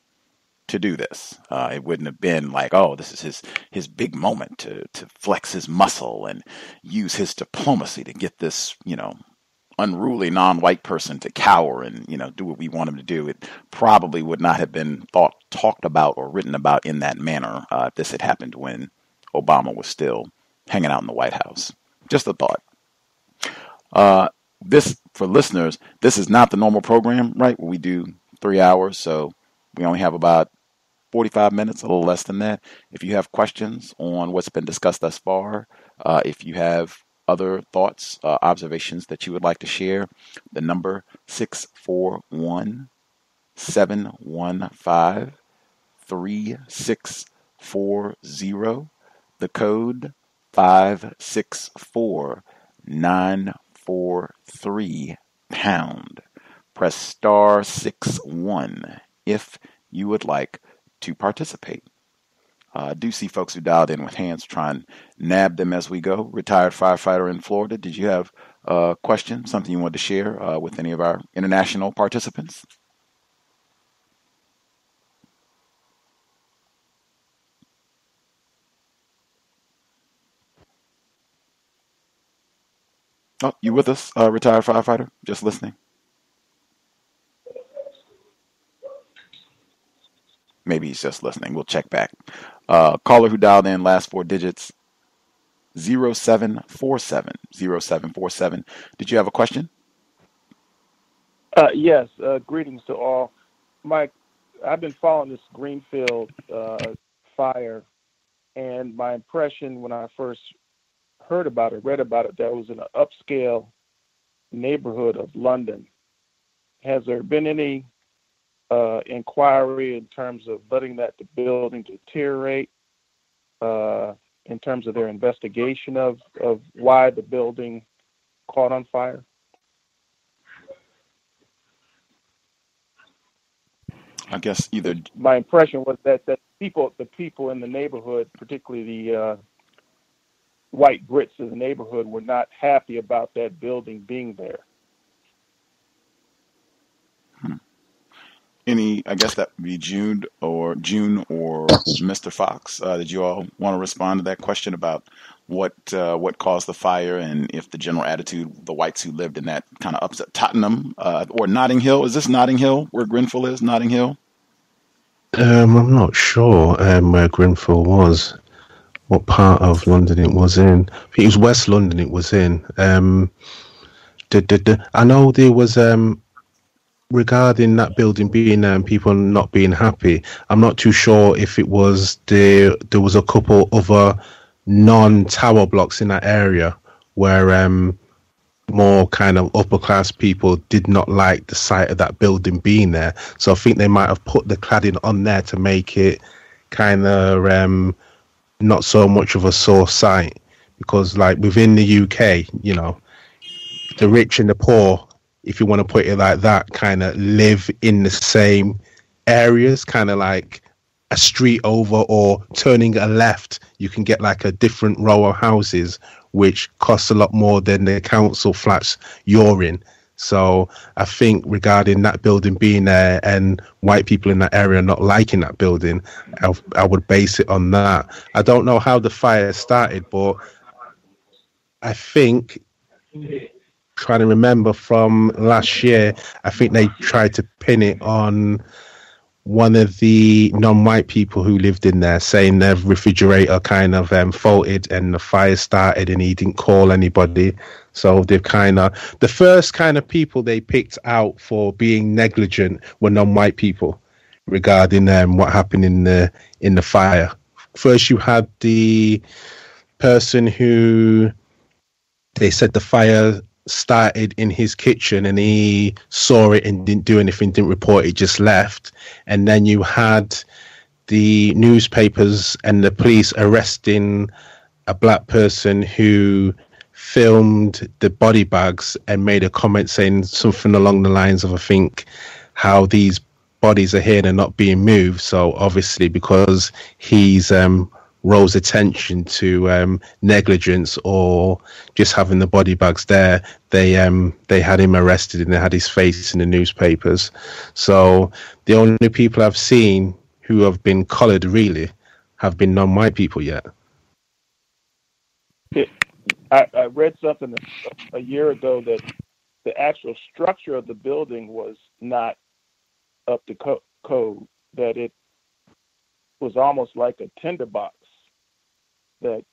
do this. It wouldn't have been like, oh, this is his big moment to flex his muscle and use his diplomacy to get this, unruly non-white person to cower and, do what we want him to do. It probably would not have been talked about or written about in that manner if this had happened when Obama was still hanging out in the White House. Just a thought. This, for listeners, this is not the normal program, right? We do 3 hours, so we only have about 45 minutes, a little less than that. If you have questions on what's been discussed thus far, if you have other thoughts, observations that you would like to share, the number 641-715-3640, the code 56494. #643#. Press *61 if you would like to participate. I do see folks who dialed in with hands. Try and nab them as we go. Retired firefighter in Florida, did you have a question, something you wanted to share with any of our international participants? Oh, you with us, retired firefighter? Just listening. Maybe he's just listening. We'll check back. Caller who dialed in, last 4 digits, 0747. 0747. Did you have a question? Yes. Greetings to all. Mike, I've been following this Greenfield fire, and my impression when I first heard about it, read about it, that it was in an upscale neighborhood of London. Has there been any inquiry in terms of letting that building deteriorate, in terms of their investigation of why the building caught on fire? I guess either. My impression was that the people in the neighborhood, particularly the white Brits in the neighborhood, were not happy about that building being there. Any, I guess that would be June or Mr. Fox. Did you all want to respond to that question about what caused the fire and if the general attitude, the whites who lived in that kind of upset Tottenham or Notting Hill? Is this Notting Hill where Grenfell is? Notting Hill? I'm not sure where Grenfell was, what part of London it was in. I think it was West London it was in. I know there was regarding that building being people not being happy. I'm not too sure if it was there was a couple other non-tower blocks in that area where more kind of upper class people did not like the sight of that building being there. So I think they might have put the cladding on there to make it kind of not so much of a sore sight, because like within the UK, you know, the rich and the poor, if you want to put it like that, kind of live in the same areas, kind of like a street over or turning a left, you can get like a different row of houses, which costs a lot more than the council flats you're in. So I think regarding that building being there and white people in that area not liking that building, I would base it on that. I don't know how the fire started, but I think, trying to remember from last year, I think they tried to pin it on one of the non-white people who lived in there, saying their refrigerator kind of faulted and the fire started and he didn't call anybody. So they've kind of, the first kind of people they picked out for being negligent were non-white people regarding what happened in the fire. First you had the person who they said the fire started in his kitchen and he saw it and didn't do anything, didn't report it, just left. And then you had the newspapers and the police arresting a black person who filmed the body bags and made a comment saying something along the lines of, I think, how these bodies are here, they're not being moved. So obviously because he's rose attention to negligence or just having the body bags there, they had him arrested and they had his face in the newspapers. So the only people I've seen who have been collared really have been non-white people yet. I read something a year ago that the actual structure of the building was not up to code, that it was almost like a tinderbox, that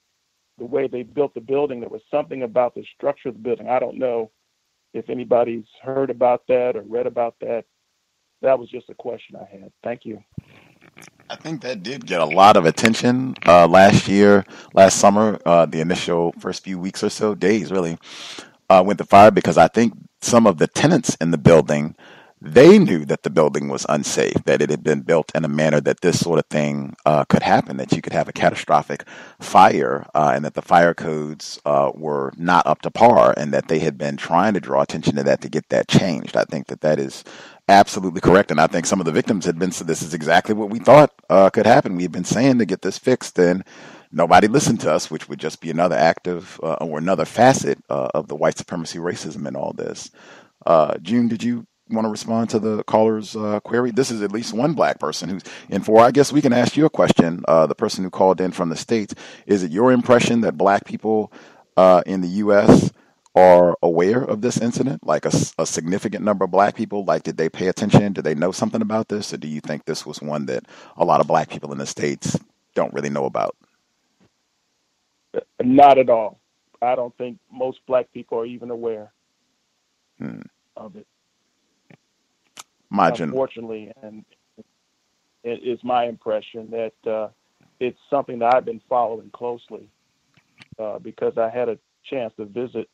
the way they built the building, there was something about the structure of the building. I don't know if anybody's heard about that or read about that. That was just a question I had. Thank you. I think that did get a lot of attention last summer, the initial first few weeks or so, days really, with the fire, because I think some of the tenants in the building they knew that the building was unsafe, that it had been built in a manner that this sort of thing could happen, that you could have a catastrophic fire, and that the fire codes were not up to par, and that they had been trying to draw attention to that to get that changed. I think that that is absolutely correct, and I think some of the victims had been, so this is exactly what we thought could happen. We had been saying to get this fixed, and nobody listened to us, which would just be another or another facet of the white supremacy racism in all this. June, did you want to respond to the caller's query? This is at least one black person who's in for. I guess we can ask you a question. The person who called in from the States, is it your impression that black people in the U.S. are aware of this incident? Like a significant number of black people? Like, did they pay attention? Did they know something about this? Or do you think this was one that a lot of black people in the States don't really know about? Not at all. I don't think most black people are even aware of it. Unfortunately, and it is my impression that it's something that I've been following closely because I had a chance to visit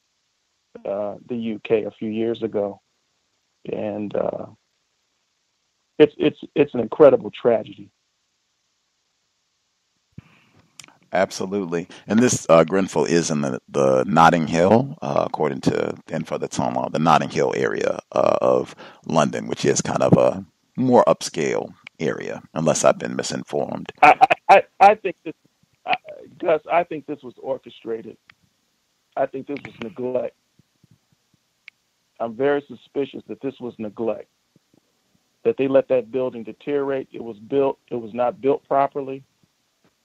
the UK a few years ago, and it's an incredible tragedy. Absolutely. And this Grenfell is in the Notting Hill, according to the info that's online, the Notting Hill area of London, which is kind of a more upscale area, unless I've been misinformed. I think this, Gus, I think this was orchestrated. I think this was neglect. I'm very suspicious that this was neglect, that they let that building deteriorate. It was not built properly.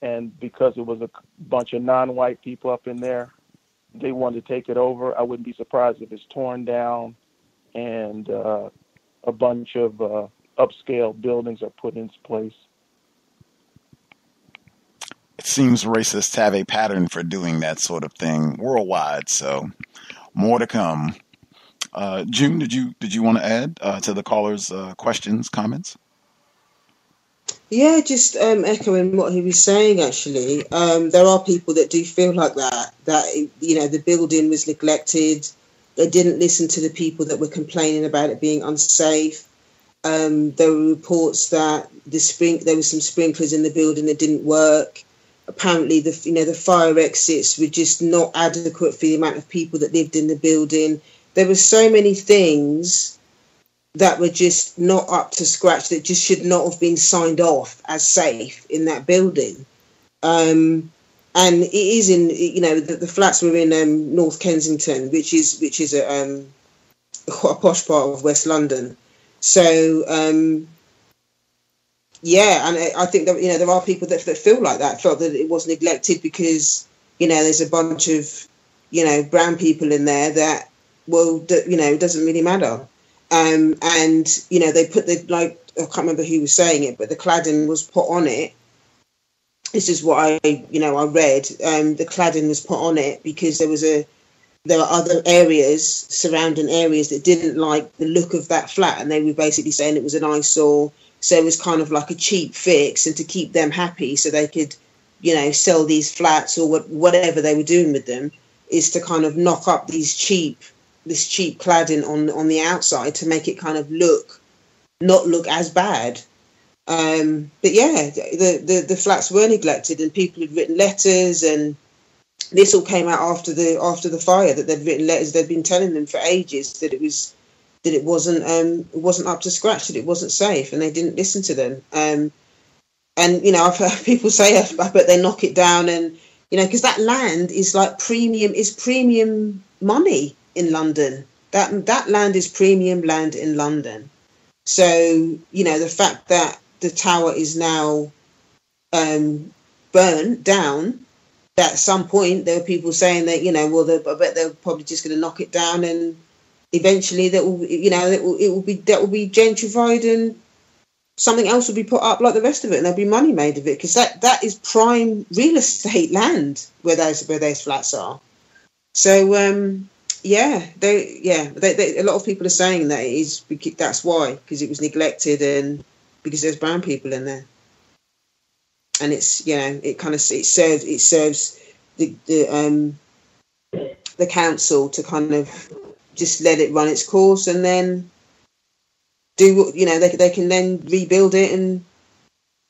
And because it was a bunch of non-white people up in there, they wanted to take it over. I wouldn't be surprised if it's torn down and a bunch of upscale buildings are put in place. It seems racists have a pattern for doing that sort of thing worldwide, so more to come. June, did you want to add to the caller's questions, comments? Yeah, just echoing what he was saying, actually. There are people that do feel like that, the building was neglected. They didn't listen to the people that were complaining about it being unsafe. There were reports that there were some sprinklers in the building that didn't work. Apparently, the fire exits were just not adequate for the amount of people that lived in the building. There were so many things that were just not up to scratch, that just should not have been signed off as safe in that building. And it is in, the flats were in North Kensington, which is a quite a posh part of West London. So, and I think that, there are people that feel like that, felt that it was neglected because, there's a bunch of, brown people in there that, it doesn't really matter. And they put I can't remember who was saying it, but the cladding was put on it. This is what I read. The cladding was put on it because there were other surrounding areas that didn't like the look of that flat, and they were basically saying it was an eyesore. So it was kind of like a cheap fix, and to keep them happy, so they could, sell these flats or whatever they were doing with them, is to kind of knock up this cheap cladding on the outside to make it kind of not look as bad. But yeah, the flats were neglected, and people had written letters, and this all came out after the fire, that they'd written letters. They'd been telling them for ages that it wasn't up to scratch, that it wasn't safe, and they didn't listen to them. And I've heard people say, I bet they knock it down, and because that land is like premium money in London. That land is premium land in London. So, the fact that the tower is now burnt down, that at some point there were people saying that, I bet they're probably just going to knock it down, and eventually that will be gentrified, and something else will be put up like the rest of it, and there'll be money made of it, because that is prime real estate land where those flats are. So, a lot of people are saying that that's why, because it was neglected and because there's brown people in there, and it's it serves the council to kind of just let it run its course, and then do, they can then rebuild it and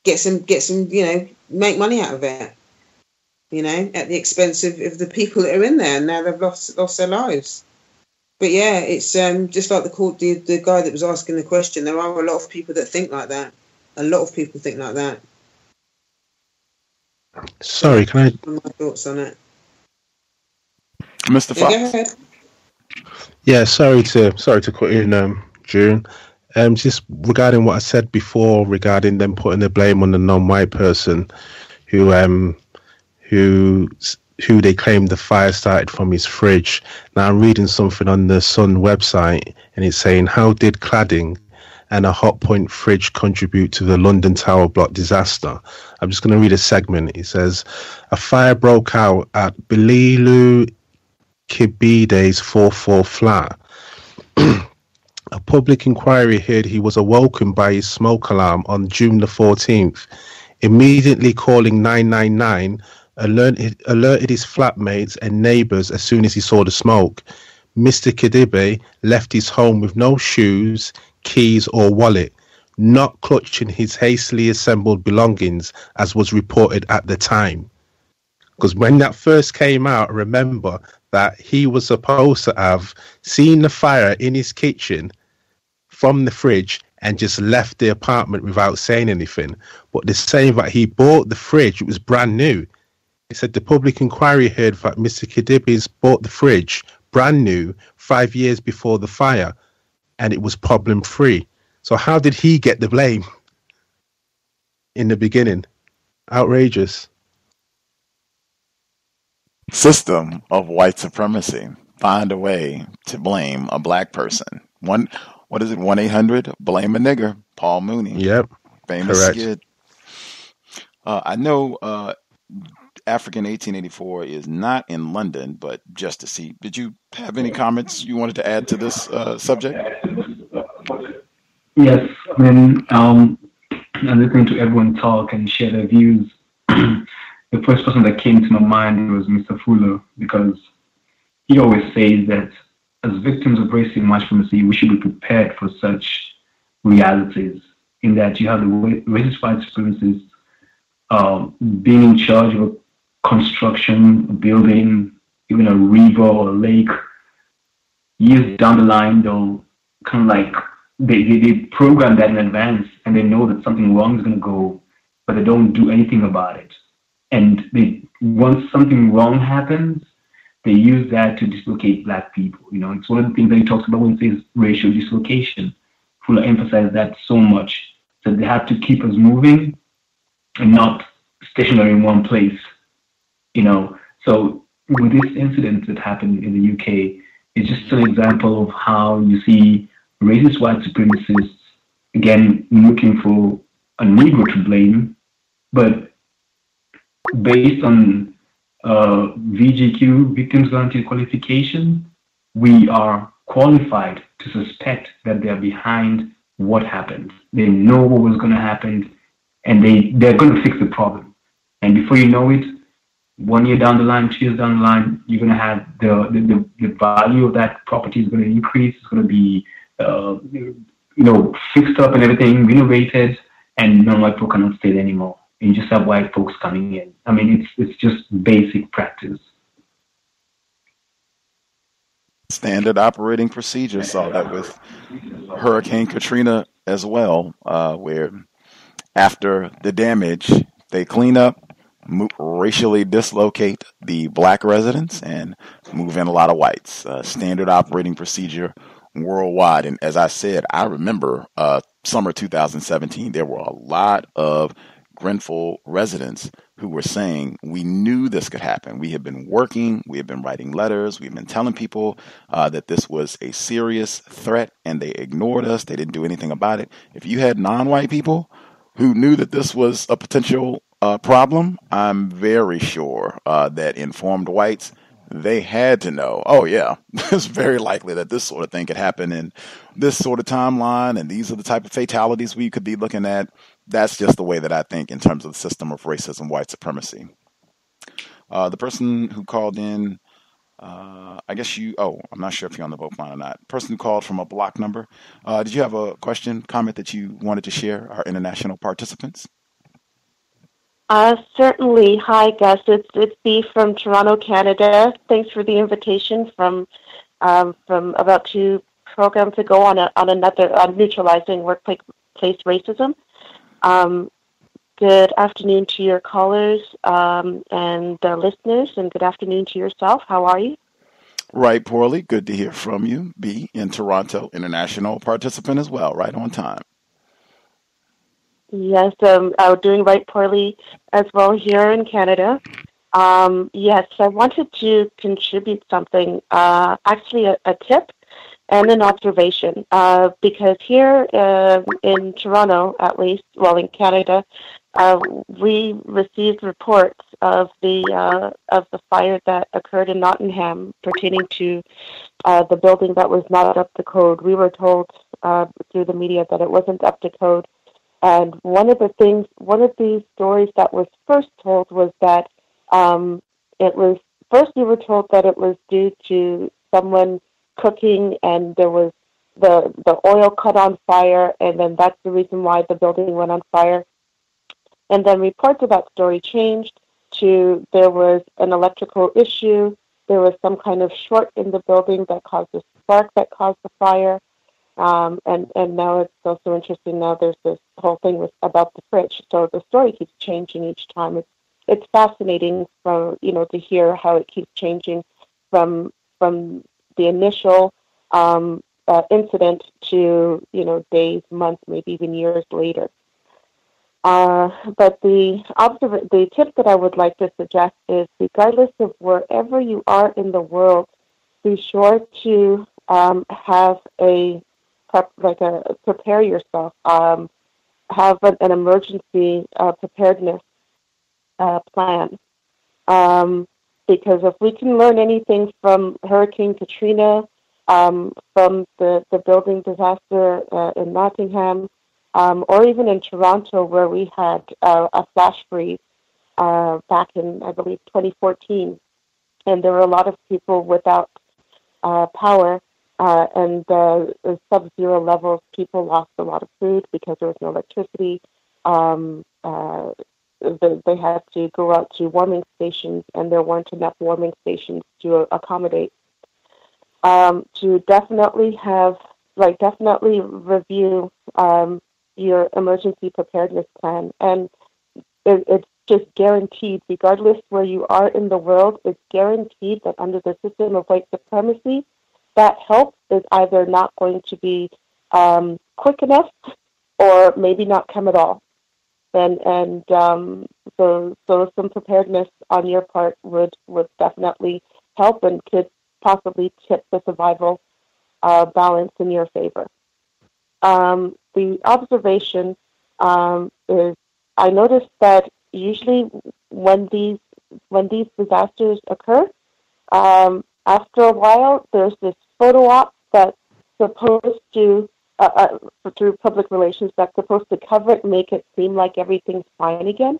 get some, make money out of it, at the expense of the people that are in there, and now they've lost their lives. But yeah, it's just like the guy that was asking the question. There are a lot of people that think like that. A lot of people think like that. Sorry, can I? My thoughts on it, Mr. Fox. Go ahead. Yeah, sorry to cut in, June. Just regarding what I said before regarding them putting the blame on the non-white person who they claim the fire started from his fridge. Now I'm reading something on the Sun website, and it's saying, how did cladding and a hot point fridge contribute to the London Tower block disaster? I'm just going to read a segment. It says, a fire broke out at Bililu Kibide's 4-4 flat. A public inquiry heard he was awoken by his smoke alarm on June the 14th. Immediately calling 999, alerted his flatmates and neighbours as soon as he saw the smoke. Mr. Kidibe left his home with no shoes, keys or wallet, not clutching his hastily assembled belongings as was reported at the time. Because when that first came out, remember that he was supposed to have seen the fire in his kitchen from the fridge and just left the apartment without saying anything. But they're saying that he bought the fridge, it was brand new. He said the public inquiry heard that Mr. Kidibe's bought the fridge brand new 5 years before the fire, and it was problem free. So how did he get the blame in the beginning? Outrageous. System of white supremacy. Find a way to blame a black person. What is it? 1-800 blame a nigger. Paul Mooney. Yep. Famous correct. skit. I know African 1884 is not in London, but just to see. Did you have any comments you wanted to add to this subject? Yes, I mean, I'm listening to everyone talk and share their views. The first person that came to my mind was Mr. Fuller, because he always says that as victims of racism and white supremacy, we should be prepared for such realities, in that you have the racist white supremacists being in charge of a construction, a building, even a river or a lake. Years down the line, they'll kind of like, they program that in advance, and they know that something wrong is going to go, but they don't do anything about it. And once something wrong happens, they use that to dislocate black people. It's one of the things that he talks about when he says racial dislocation. Fuller emphasized that so much, that they have to keep us moving and not stationary in one place. So with this incident that happened in the UK, it's just an example of how you see racist white supremacists, again, looking for a Negro to blame, but based on VGQ, Victims Guarantee Qualification, we are qualified to suspect that they're behind what happened. They know what was going to happen, and they're going to fix the problem. And before you know it, 1 year down the line, 2 years down the line, you're going to have the value of that property is going to increase. It's going to be fixed up and everything, renovated, and non-white people cannot stay there anymore. And you just have white folks coming in. I mean, it's just basic practice. Standard operating procedure. Saw that with Hurricane Katrina as well, where after the damage, they clean up, racially dislocate the black residents, and move in a lot of whites. Standard operating procedure worldwide. And as I said, I remember summer 2017, there were a lot of Grenfell residents who were saying, we knew this could happen. We had been working, we had been writing letters, we had been telling people that this was a serious threat, and they ignored us. They didn't do anything about it. If you had non-white people who knew that this was a potential problem, I'm very sure that informed whites, they had to know, oh yeah, it's very likely that this sort of thing could happen in this sort of timeline, and these are the type of fatalities we could be looking at. That's just the way that I think in terms of the system of racism, white supremacy. The person who called in I guess I'm not sure if you're on the vote line or not. Person who called from a block number. Did you have a question, comment that you wanted to share, our international participants? Certainly. Hi, Gus. It's Bea from Toronto, Canada. Thanks for the invitation from about to program to go on another on neutralizing workplace racism. Good afternoon to your callers and listeners, and good afternoon to yourself. How are you? Right, poorly. Good to hear from you. Bea in Toronto, international participant as well. Right on time. Yes, doing right poorly as well here in Canada. Yes, I wanted to contribute something, actually a tip and an observation, because here in Toronto, at least, well, in Canada, we received reports of the fire that occurred in Nottingham pertaining to the building that was not up to code. We were told through the media that it wasn't up to code. And one of the stories that was first told was that we were told that it was due to someone cooking and there was the oil caught on fire, and then that's the reason why the building went on fire. And then reports of that story changed to there was an electrical issue, there was some kind of short in the building that caused a spark that caused the fire. And now it's also interesting. Now there's this whole thing about the fridge. So the story keeps changing each time. It's fascinating to hear how it keeps changing from the initial incident to days, months, maybe even years later. But the tip that I would like to suggest is, regardless of wherever you are in the world, be sure to have prepare yourself, have an emergency preparedness plan. Because if we can learn anything from Hurricane Katrina, from the building disaster in Nottingham, or even in Toronto, where we had a flash freeze back in, I believe, 2014, and there were a lot of people without power. And sub-zero levels, people lost a lot of food because there was no electricity. They had to go out to warming stations, and there weren't enough warming stations to accommodate. To definitely review your emergency preparedness plan. And it's just guaranteed, regardless where you are in the world, it's guaranteed that under the system of white supremacy, that help is either not going to be quick enough, or maybe not come at all. And so some preparedness on your part would definitely help and could possibly tip the survival balance in your favor. The observation is, I noticed that usually when these disasters occur, after a while, there's this photo op that's supposed to, through public relations, that's supposed to cover it, make it seem like everything's fine again.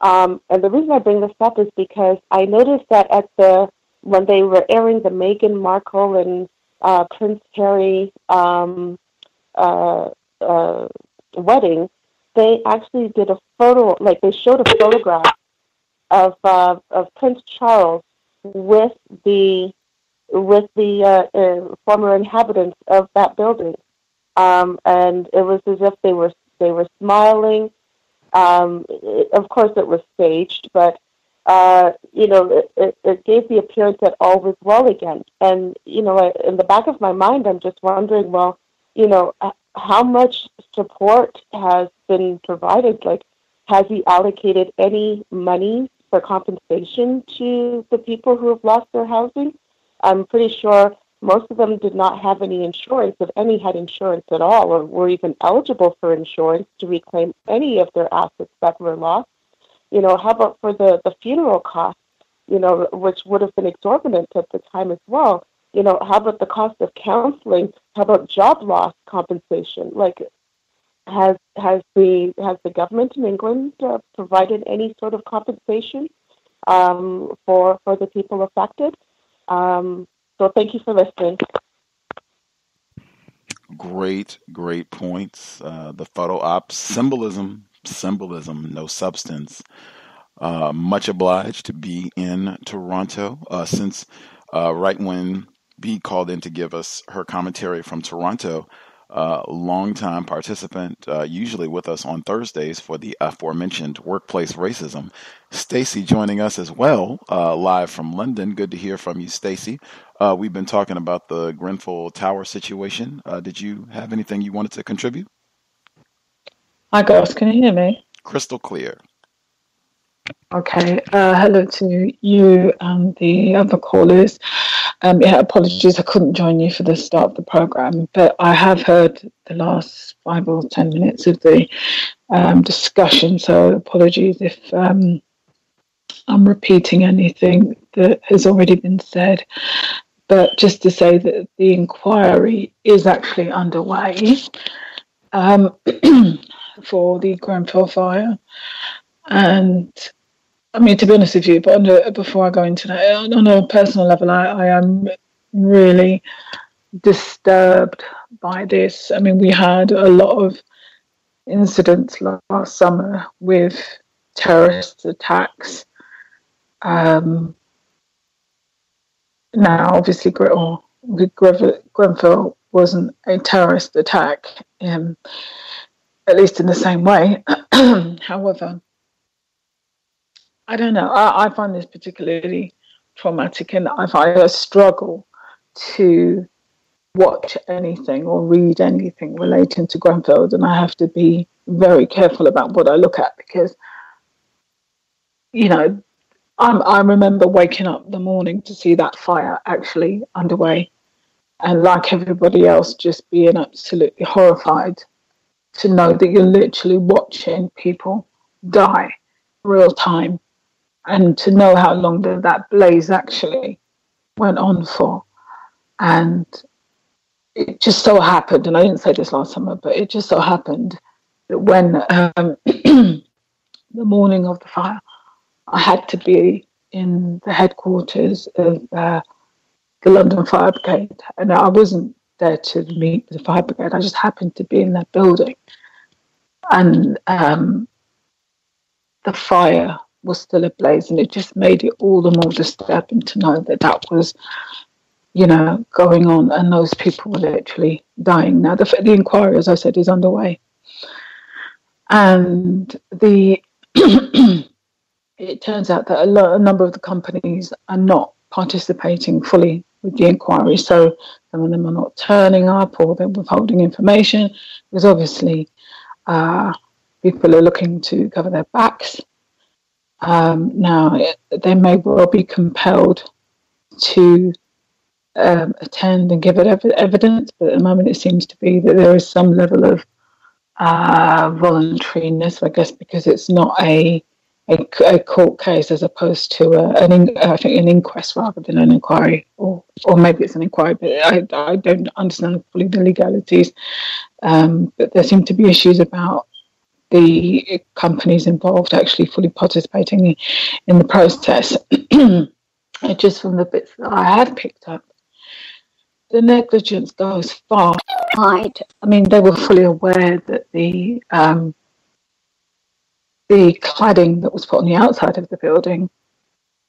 And the reason I bring this up is because I noticed that when they were airing the Meghan Markle and Prince Harry wedding, they actually did a photo, they showed a photograph of Prince Charles with the former inhabitants of that building, and it was as if they were smiling. Of course, it was staged, but it gave the appearance that all was well again. And in the back of my mind, I'm just wondering, well, how much support has been provided? Like, has he allocated any money for compensation to the people who have lost their housing? I'm pretty sure most of them did not have any insurance, if any had insurance at all, or were even eligible for insurance to reclaim any of their assets that were lost. How about for the funeral costs, which would have been exorbitant at the time as well? How about the cost of counseling? How about job loss compensation? Like, has the government in England provided any sort of compensation for the people affected? So thank you for listening. Great points. The photo op symbolism, no substance. Much obliged to be in Toronto since right when B called in to give us her commentary from Toronto. Longtime participant, usually with us on Thursdays for the aforementioned workplace racism. Stacy joining us as well, live from London. Good to hear from you, Stacy. We've been talking about the Grenfell Tower situation. Did you have anything you wanted to contribute? Hi, Gus. Can you hear me? Crystal clear. Okay. Hello to you and the other callers. Apologies, I couldn't join you for the start of the program, but I have heard the last 5 or 10 minutes of the discussion. So apologies if I'm repeating anything that has already been said. But just to say that the inquiry is actually underway for the Grenfell fire. And I mean, to be honest with you, but before I go into that, on a personal level, I am really disturbed by this. I mean, we had a lot of incidents last summer with terrorist attacks. Now, obviously, Grenfell wasn't a terrorist attack, at least in the same way. However, I don't know. I find this particularly traumatic, and I struggle to watch anything or read anything relating to Grenfell, and I have to be very careful about what I look at because, you know, I remember waking up the morning to see that fire actually underway, and like everybody else, just being absolutely horrified to know that you're literally watching people die real time. And to know how long that blaze actually went on for. And it just so happened, and I didn't say this last summer, but it just so happened that when the morning of the fire, I had to be in the headquarters of the London Fire Brigade. And I wasn't there to meet the fire brigade. I just happened to be in that building. And the fire was still ablaze, and it just made it all the more disturbing to know that was, you know, going on, and those people were literally dying. Now, the inquiry, as I said, is underway, and it turns out that a number of the companies are not participating fully with the inquiry. So some of them are not turning up, or they're withholding information, because obviously people are looking to cover their backs. Now, they may well be compelled to attend and give it evidence, but at the moment it seems to be that there is some level of voluntariness, I guess, because it's not a court case as opposed to I think an inquest rather than an inquiry, or maybe it's an inquiry, but I don't understand fully the legalities. But there seem to be issues about the companies involved actually fully participating in the process. Just from the bits that I have picked up, the negligence goes far. I mean, they were fully aware that the cladding that was put on the outside of the building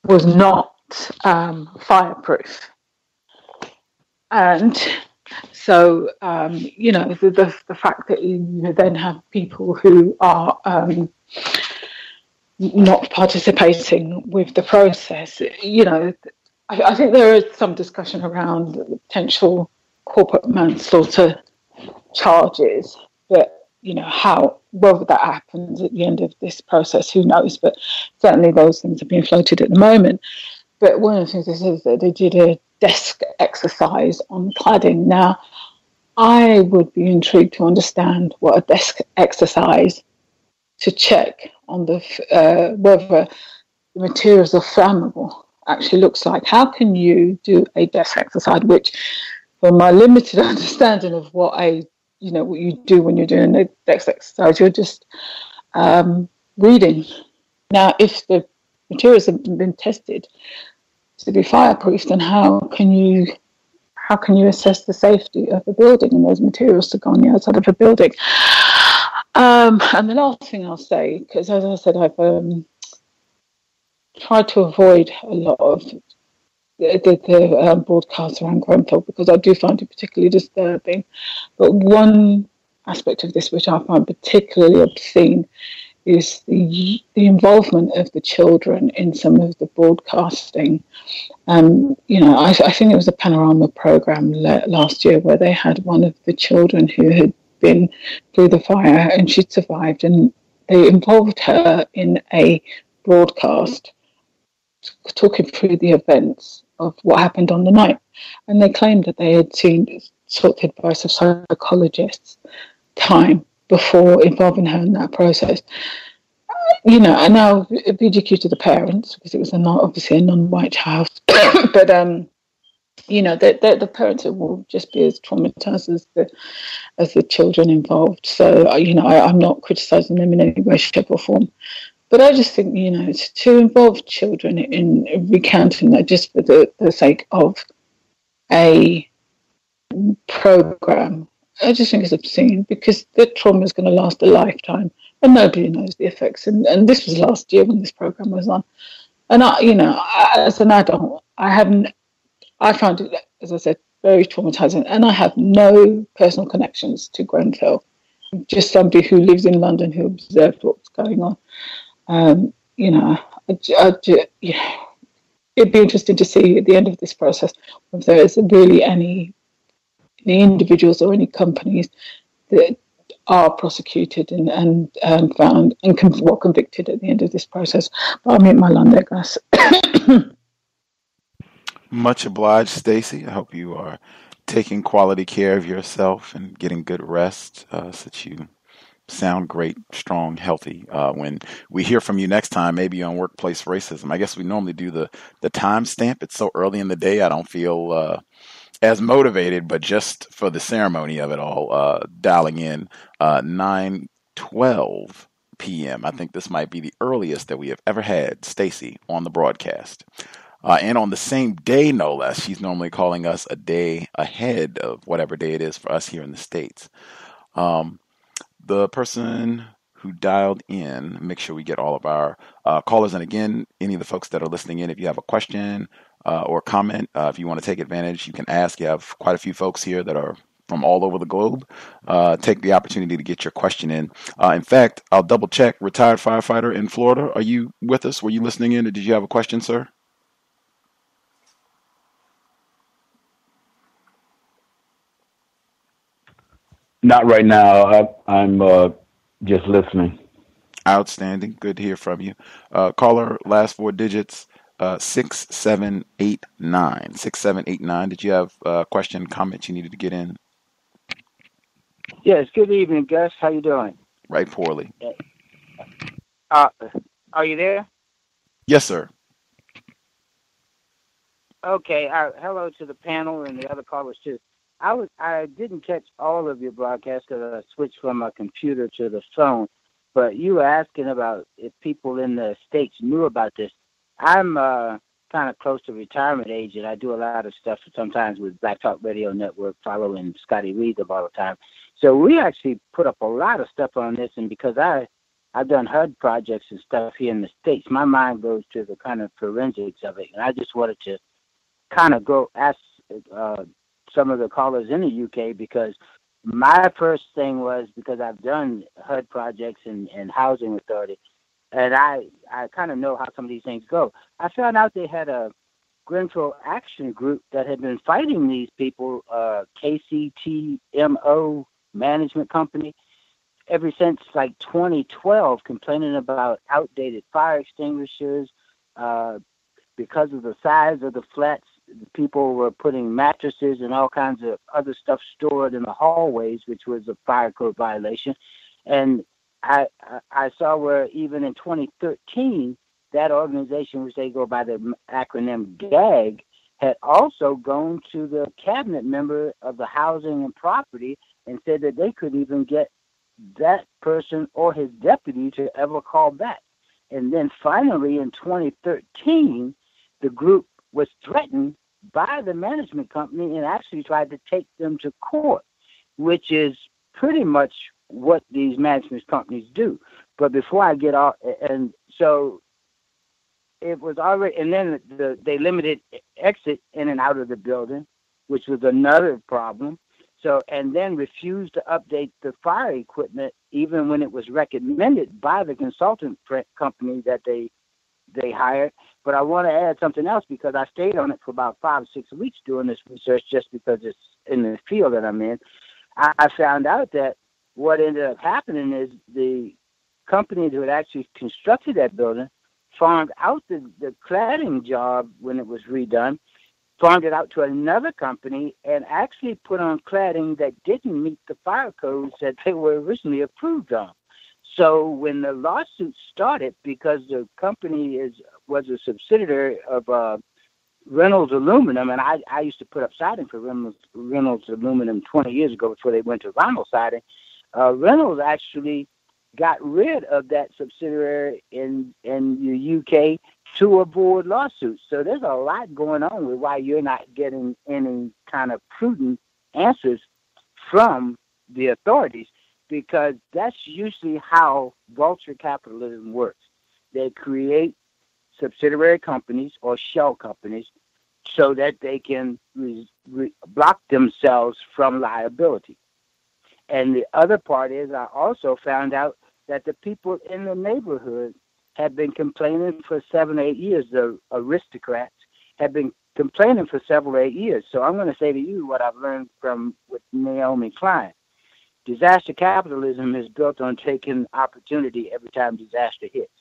was not fireproof. And so, you know, the fact that you then have people who are not participating with the process, you know, I think there is some discussion around the potential corporate manslaughter charges, but, you know, whether that happens at the end of this process, who knows? But certainly those things are being floated at the moment. But one of the things is that they did a desk exercise on cladding. Now, I would be intrigued to understand what a desk exercise to check on whether the materials are flammable actually looks like. How can you do a desk exercise, which, from my limited understanding of what you do when you're doing a desk exercise, you're just reading. Now, if the materials have been tested, to be fireproof, then how can you assess the safety of a building and those materials to go on the outside of a building? And the last thing I'll say, because as I said, I've tried to avoid a lot of the broadcasts around Grenfell because I do find it particularly disturbing. But one aspect of this which I find particularly obscene is the involvement of the children in some of the broadcasting. I think it was a Panorama program last year where they had one of the children who had been through the fire and she'd survived, and they involved her in a broadcast talking through the events of what happened on the night. And they claimed that they had sought the advice of psychologists time before involving her in that process. And now BGQ to the parents, because it was obviously a non-white child, but the parents will just be as traumatized as the children involved. So I'm not criticizing them in any way, shape, or form. But I just think, to involve children in recounting that just for the sake of a program, I just think it's obscene because the trauma is going to last a lifetime and nobody knows the effects. And this was last year when this program was on. And as an adult, I found it, as I said, very traumatizing. And I have no personal connections to Grenfell. I'm just somebody who lives in London who observed what's going on. It'd be interesting to see at the end of this process if there is really any individuals or any companies that are prosecuted and found and convicted at the end of this process. But I'll make my land there, Gus. Much obliged, Stacey. I hope you are taking quality care of yourself and getting good rest so that you sound great, strong, healthy. When we hear from you next time, maybe on workplace racism. I guess we normally do the timestamp. It's so early in the day, I don't feel as motivated, but just for the ceremony of it all, dialing in 9:12 p.m. I think this might be the earliest that we have ever had Stacey on the broadcast. And on the same day, no less, she's normally calling us a day ahead of whatever day it is for us here in the States. The person who dialed in, make sure we get all of our callers. And again, any of the folks that are listening in, if you have a question or comment, if you want to take advantage, you can ask. You have quite a few folks here that are from all over the globe. Take the opportunity to get your question in. In fact, I'll double check. Retired firefighter in Florida, are you with us? Were you listening in? Or did you have a question, sir? Not right now. I'm just listening. Outstanding. Good to hear from you. Caller, last four digits, 6789. 6789. Did you have a question, comment you needed to get in? Yes. Good evening, Gus. How you doing? Right poorly. Are you there? Yes, sir. Okay. Hello to the panel and the other callers too. I didn't catch all of your broadcasts because I switched from my computer to the phone, but you were asking about if people in the States knew about this. I'm kind of close to retirement age, and I do a lot of stuff sometimes with Black Talk Radio Network, following Scotty Reed all the time. So we actually put up a lot of stuff on this, and because I've done HUD projects and stuff here in the States, my mind goes to the kind of forensics of it, and I just wanted to kind of go ask some of the callers in the UK, because my first thing was, because I've done HUD projects and housing authority, and I kind of know how some of these things go. I found out they had a Grenfell Action Group that had been fighting these people, KCTMO Management Company, ever since like 2012, complaining about outdated fire extinguishers. Because of the size of the flats, people were putting mattresses and all kinds of other stuff stored in the hallways, which was a fire code violation. And I saw where even in 2013, that organization, which they go by the acronym GAG, had also gone to the cabinet member of the housing and property and said that they couldn't even get that person or his deputy to ever call back. And then finally in 2013, the group was threatened by the management company and actually tried to take them to court, which is pretty much what these management companies do. But before I get off, and so it was already, and then they limited exit in and out of the building, which was another problem. So, and then refused to update the fire equipment, even when it was recommended by the consultant company that they hired. But I want to add something else, because I stayed on it for about 5 or 6 weeks doing this research, just because it's in the field that I'm in. I found out that what ended up happening is the company that had actually constructed that building farmed out the cladding job when it was redone, farmed it out to another company, and actually put on cladding that didn't meet the fire codes that they were originally approved on. So when the lawsuit started, because the company was a subsidiary of Reynolds Aluminum, and I used to put up siding for Reynolds Aluminum 20 years ago before they went to vinyl siding, Reynolds actually got rid of that subsidiary in the UK to avoid lawsuits. So there's a lot going on with why you're not getting any kind of prudent answers from the authorities, because that's usually how vulture capitalism works. They create subsidiary companies or shell companies so that they can block themselves from liability. And the other part is, I also found out that the people in the neighborhood had been complaining for 7 or 8 years. The aristocrats have been complaining for several 8 years. So I'm going to say to you what I've learned with Naomi Klein. Disaster capitalism is built on taking opportunity every time disaster hits.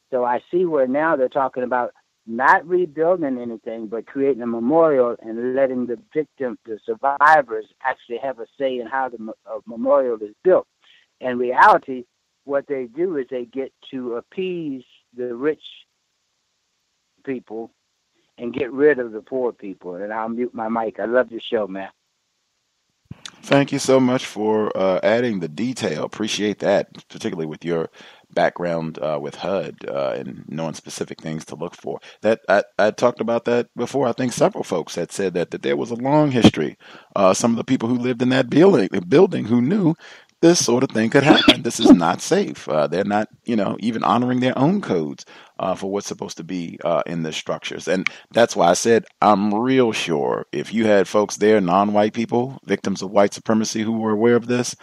So I see where now they're talking about not rebuilding anything, but creating a memorial and letting the victims, the survivors, actually have a say in how the memorial is built. In reality, what they do is they get to appease the rich people and get rid of the poor people. And I'll mute my mic. I love your show, man. Thank you so much for adding the detail. Appreciate that, particularly with your background with HUD and knowing specific things to look for. That I talked about that before. I think several folks had said that there was a long history. Some of the people who lived in that building who knew this sort of thing could happen. This is not safe. They're not, even honoring their own codes for what's supposed to be in the structures. And that's why I said I'm real sure if you had folks there, non-white people, victims of white supremacy who were aware of this,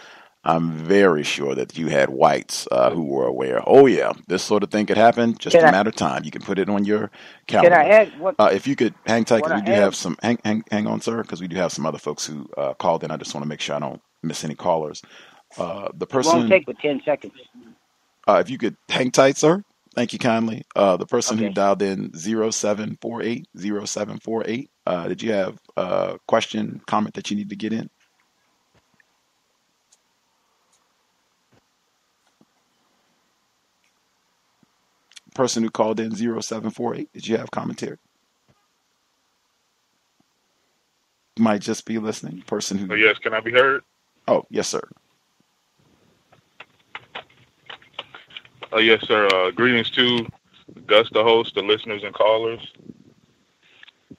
I'm very sure that you had whites who were aware. Oh, yeah, this sort of thing could happen. Just a matter of time. You can put it on your calendar. Can I add what? If you could hang tight, because we do have some. Hang on, sir, because we do have some other folks who called in. I just want to make sure I don't miss any callers. The person won't take but 10 seconds. If you could hang tight, sir. Thank you kindly. The person who dialed in 0748. Did you have a question, comment that you need to get in? Person who called in 0748. Did you have commentary? You might just be listening. Person who. Oh, yes. Can I be heard? Oh, yes, sir. Yes, sir. Greetings to Gus, the host, the listeners and callers.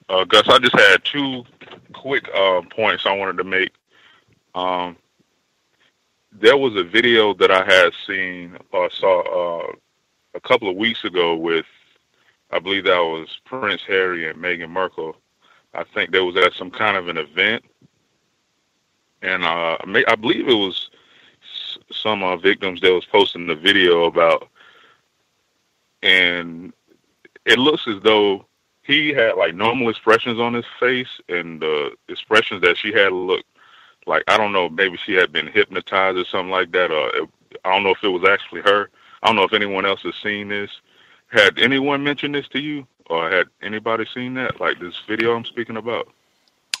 Gus, I just had two quick points I wanted to make. There was a video that I had seen or saw a couple of weeks ago with, I believe that was Prince Harry and Meghan Markle. I think there was at some kind of an event, and I believe it was some victims that was posting the video about, and it looks as though he had like normal expressions on his face, and the expressions that she had looked like, I don't know, maybe she had been hypnotized or something like that, or I don't know if it was actually her. I don't know if anyone else has seen this. Had anyone mentioned this to you, or had anybody seen that, like this video I'm speaking about?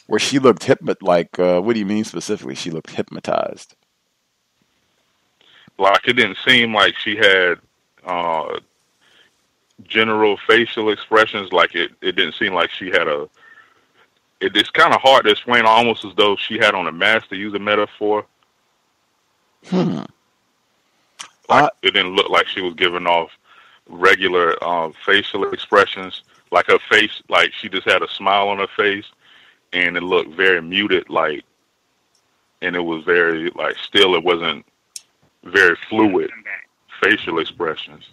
Where she looked what do you mean specifically? She looked hypnotized. Like, it didn't seem like she had general facial expressions. Like, it didn't seem like she had it's kind of hard to explain, almost as though she had on a mask, to use a metaphor. Like, it didn't look like she was giving off regular facial expressions. like her face, like she just had a smile on her face, and it looked very muted, like, and it was very like still. It wasn't very fluid facial expressions.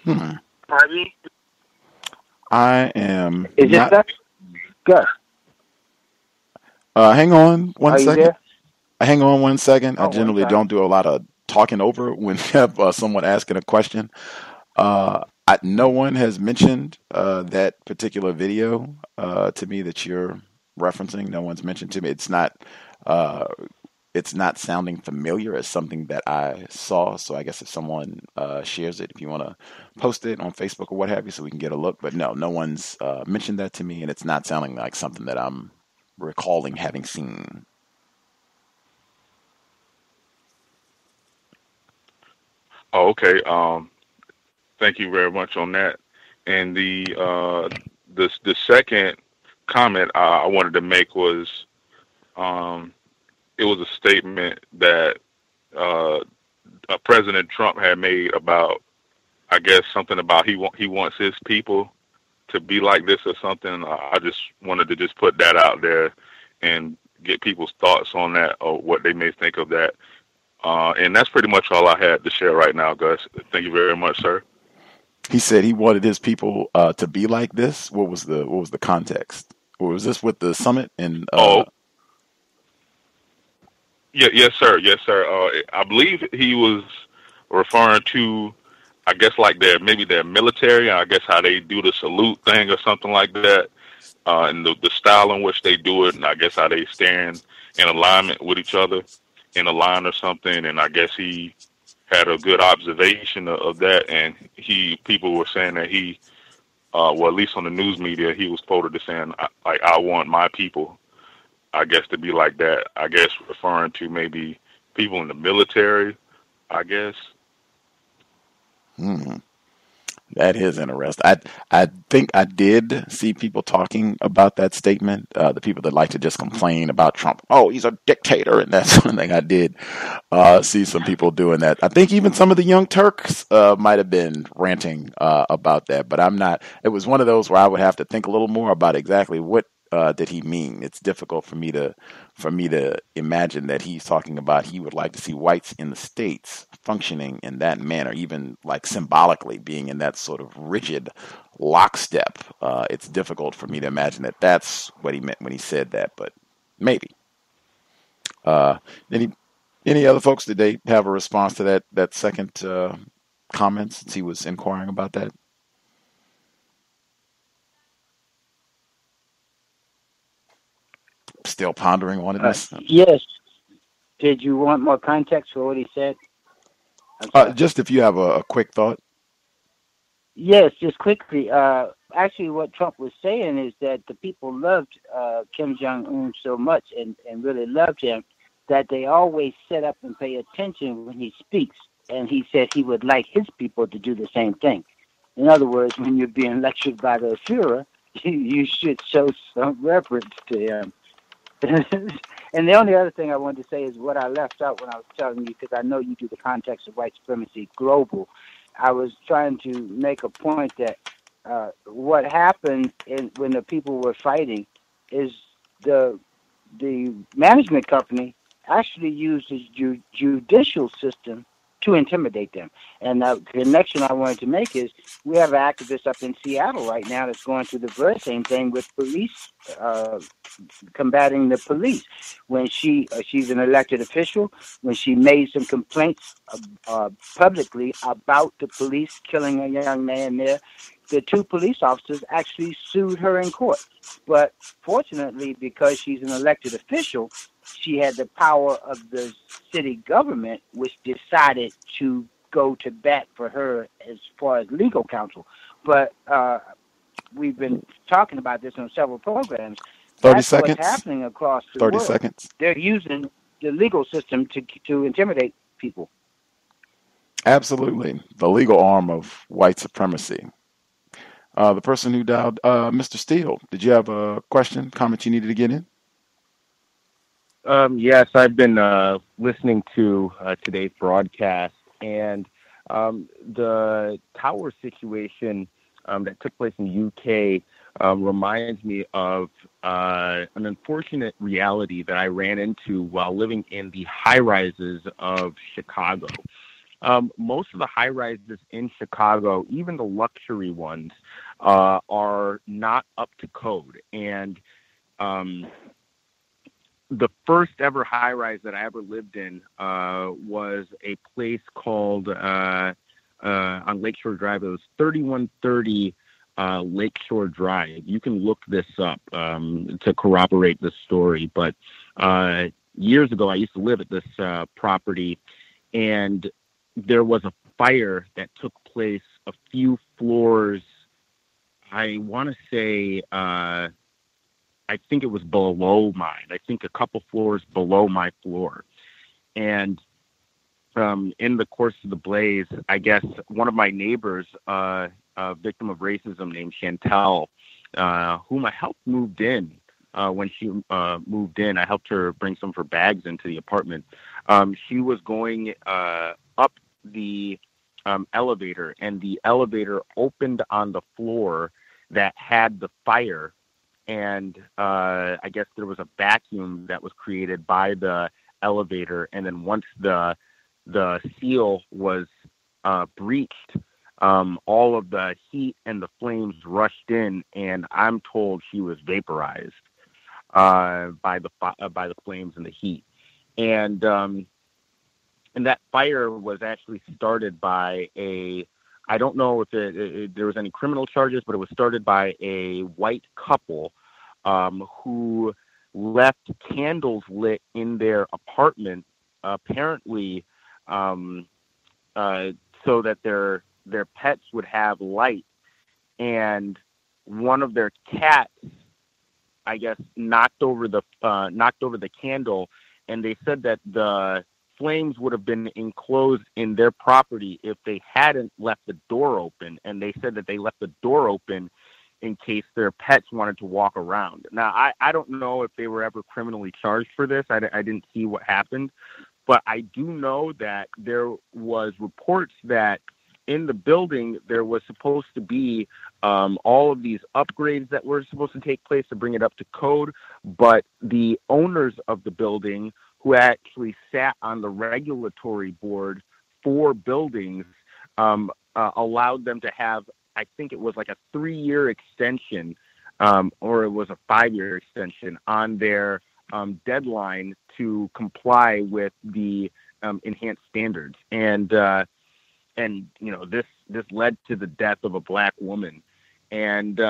Pardon? I am Is not. it Gus? Hang on one Are you second. there? Hang on one second. I Oh, one generally second. don't do a lot of talking over when you have someone asking a question. No one has mentioned that particular video to me that you're referencing. No one's mentioned to me. It's not sounding familiar as something that I saw. So I guess if someone shares it, if you want to post it on Facebook or what have you, so we can get a look. But no one's mentioned that to me, and it's not sounding like something that I'm recalling having seen. Oh, okay. Thank you very much on that. And the second comment I wanted to make was, it was a statement that President Trump had made about, I guess, something about he wants his people to be like this or something. I just wanted to just put that out there and get people's thoughts on that or what they may think of that. And that's pretty much all I had to share right now, Gus. Thank you very much, sir. He said he wanted his people to be like this. What was the context? Or was this with the summit? And Yeah, yes, sir. Yes, sir. I believe he was referring to, I guess, like their military. I guess how they do the salute thing or something like that, and the style in which they do it, and I guess how they stand in alignment with each other in a line or something. And I guess he had a good observation of that, and people were saying that he, well, at least on the news media, he was quoted as saying, I want my people, I guess, to be like that. I guess referring to maybe people in the military, I guess. That is interesting. I think I did see people talking about that statement. The people that like to just complain about Trump. Oh, he's a dictator and that sort of thing. I did see some people doing that. I think even some of the Young Turks might have been ranting about that. But I'm not. It was one of those where I would have to think a little more about exactly what did he mean. It's difficult for me to imagine that he's talking about he would like to see whites in the States functioning in that manner, even like symbolically being in that sort of rigid lockstep. It's difficult for me to imagine that that's what he meant when he said that, but maybe. Any other folks, did they have a response to that second comment since he was inquiring about that? Still pondering on it. Yes. Did you want more context for what he said? Just if you have a quick thought. Yes, just quickly. Actually, what Trump was saying is that the people loved Kim Jong-un so much and really loved him that they always sit up and pay attention when he speaks. And he said he would like his people to do the same thing. In other words, when you're being lectured by the Führer, you should show some reverence to him. And the only other thing I wanted to say is what I left out when I was telling you, because I know you do the Context of White Supremacy global. I was trying to make a point that what happened when the people were fighting is the management company actually used the judicial system to intimidate them. And the connection I wanted to make is we have an activist up in Seattle right now that's going through the very same thing with police, combating the police. When she's an elected official, when she made some complaints publicly about the police killing a young man there, the two police officers actually sued her in court. But fortunately, because she's an elected official, she had the power of the city government, which decided to go to bat for her as far as legal counsel. But we've been talking about this on several programs. 30 seconds. What's happening across the 30 world. seconds. They're using the legal system to intimidate people. Absolutely. The legal arm of white supremacy. The person who dialed, Mr. Steele, did you have a question, comment you needed to get in? Yes, I've been listening to today's broadcast, and the tower situation that took place in the UK reminds me of an unfortunate reality that I ran into while living in the high-rises of Chicago. Most of the high-rises in Chicago, even the luxury ones, are not up to code. And the first ever high-rise that I ever lived in was a place called, on Lakeshore Drive, it was 3130 Lakeshore Drive. You can look this up to corroborate this story. But years ago, I used to live at this property, and there was a fire that took place a few floors. I want to say, I think it was below mine. I think a couple floors below my floor. And in the course of the blaze, I guess one of my neighbors, a victim of racism named Chantel, whom I helped moved in. When she moved in, I helped her bring some of her bags into the apartment. She was going up the elevator, and the elevator opened on the floor that had the fire. And I guess there was a vacuum that was created by the elevator. And then once the seal was breached, all of the heat and the flames rushed in, and I'm told she was vaporized by the flames and the heat. And that fire was actually started by I don't know if there was any criminal charges, but it was started by a white couple who left candles lit in their apartment, apparently so that their pets would have light. And one of their cats, I guess, knocked over the candle, and they said that the flames would have been enclosed in their property if they hadn't left the door open. And they said that they left the door open in case their pets wanted to walk around. Now, I don't know if they were ever criminally charged for this. I didn't see what happened. But I do know that there was reports that in the building there was supposed to be all of these upgrades that were supposed to take place to bring it up to code. But the owners of the building, who actually sat on the regulatory board for buildings, allowed them to have, I think it was like a 3-year extension, or it was a 5-year extension on their deadline to comply with the enhanced standards. And you know, this led to the death of a Black woman. And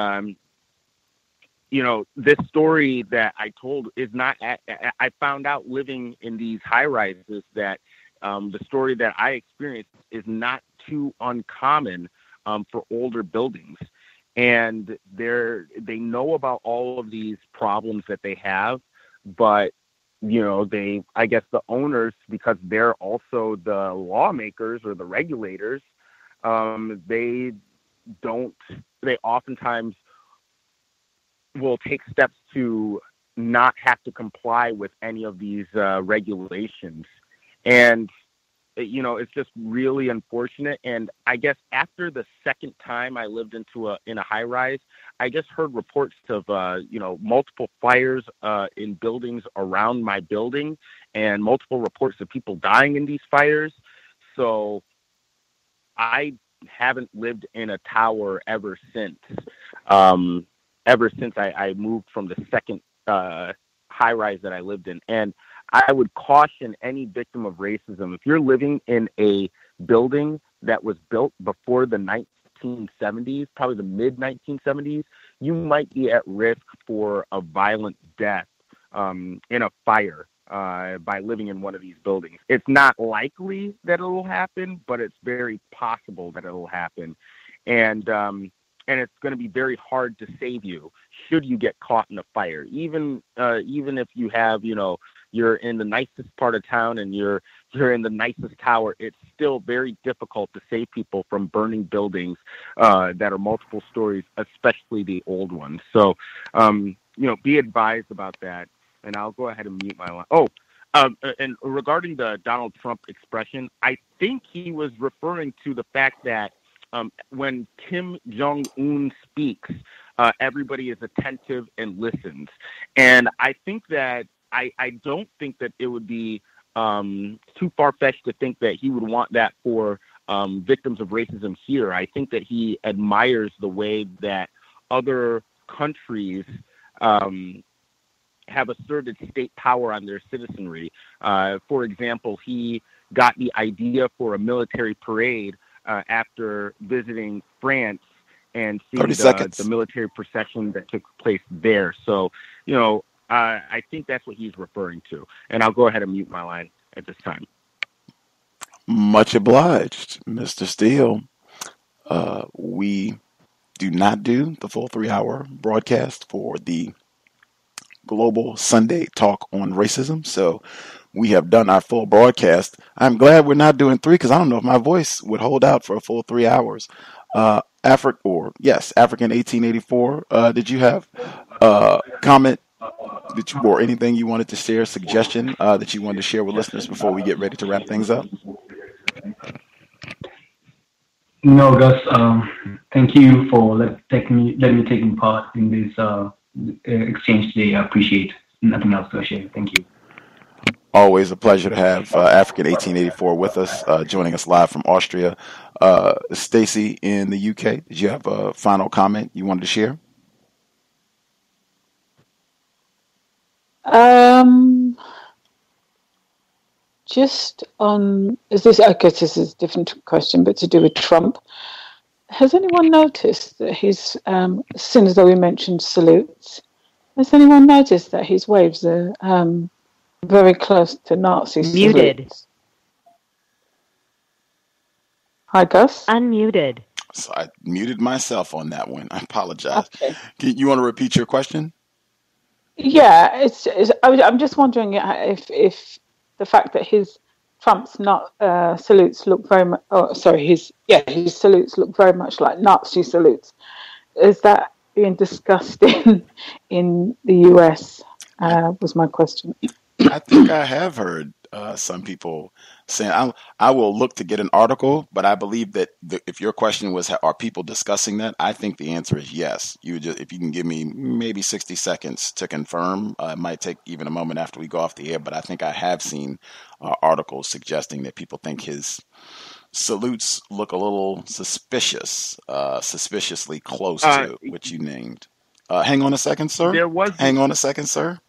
you know, this story that I told is not, I found out living in these high rises that the story that I experienced is not too uncommon for older buildings. And they know about all of these problems that they have, but, you know, I guess the owners, because they're also the lawmakers or the regulators, they oftentimes will take steps to not have to comply with any of these regulations. And, you know, it's just really unfortunate. And I guess after the second time I lived in a high rise, I just heard reports of, you know, multiple fires in buildings around my building, and multiple reports of people dying in these fires. So I haven't lived in a tower ever since I moved from the second high rise that I lived in. And I would caution any victim of racism, if you're living in a building that was built before the 1970s, probably the mid 1970s, you might be at risk for a violent death in a fire by living in one of these buildings. It's not likely that it will happen, but it's very possible that it will happen. And it's going to be very hard to save you should you get caught in a fire. Even if you have, you know, you're in the nicest part of town and you're in the nicest tower, it's still very difficult to save people from burning buildings that are multiple stories, especially the old ones. So, you know, be advised about that. And I'll go ahead and mute my line. Oh, and regarding the Donald Trump expression, I think he was referring to the fact that when Kim Jong-un speaks, everybody is attentive and listens. And I think that I don't think that it would be too far-fetched to think that he would want that for victims of racism here. I think that he admires the way that other countries have asserted state power on their citizenry. For example, he got the idea for a military parade after visiting France and seeing the military procession that took place there. So, I think that's what he's referring to. And I'll go ahead and mute my line at this time. Much obliged, Mr. Steele. We do not do the full 3-hour broadcast for the Global Sunday Talk on Racism, so we have done our full broadcast. I'm glad we're not doing 3 because I don't know if my voice would hold out for a full 3 hours. African 1884. Did you have comment or anything you wanted to share, suggestion that you wanted to share with listeners before we get ready to wrap things up? No, Gus. Thank you for letting me taking part in this exchange today. I appreciate. Nothing else to share. Thank you. Always a pleasure to have African 1884 with us, joining us live from Austria. Stacy in the UK, did you have a final comment you wanted to share? Just on, I guess this is a different question, but to do with Trump. Has anyone noticed that he's, as soon as though we mentioned salutes, has anyone noticed that his waves are very close to Nazi Muted. salutes? Hi, Gus. Unmuted. So I muted myself on that one. I apologize. Okay. You want to repeat your question? Yeah, I'm just wondering if the fact that Trump's salutes look very much. Oh, sorry, his salutes look very much like Nazi salutes. Is that being discussed in the US? Was my question. I think I have heard some people saying, I will look to get an article, but I believe that if your question was, are people discussing that? I think the answer is yes. If you can give me maybe 60 seconds to confirm, it might take even a moment after we go off the air, but I think I have seen articles suggesting that people think his salutes look a little suspiciously close to what you named. Hang on a second, sir. Hang on a second, sir.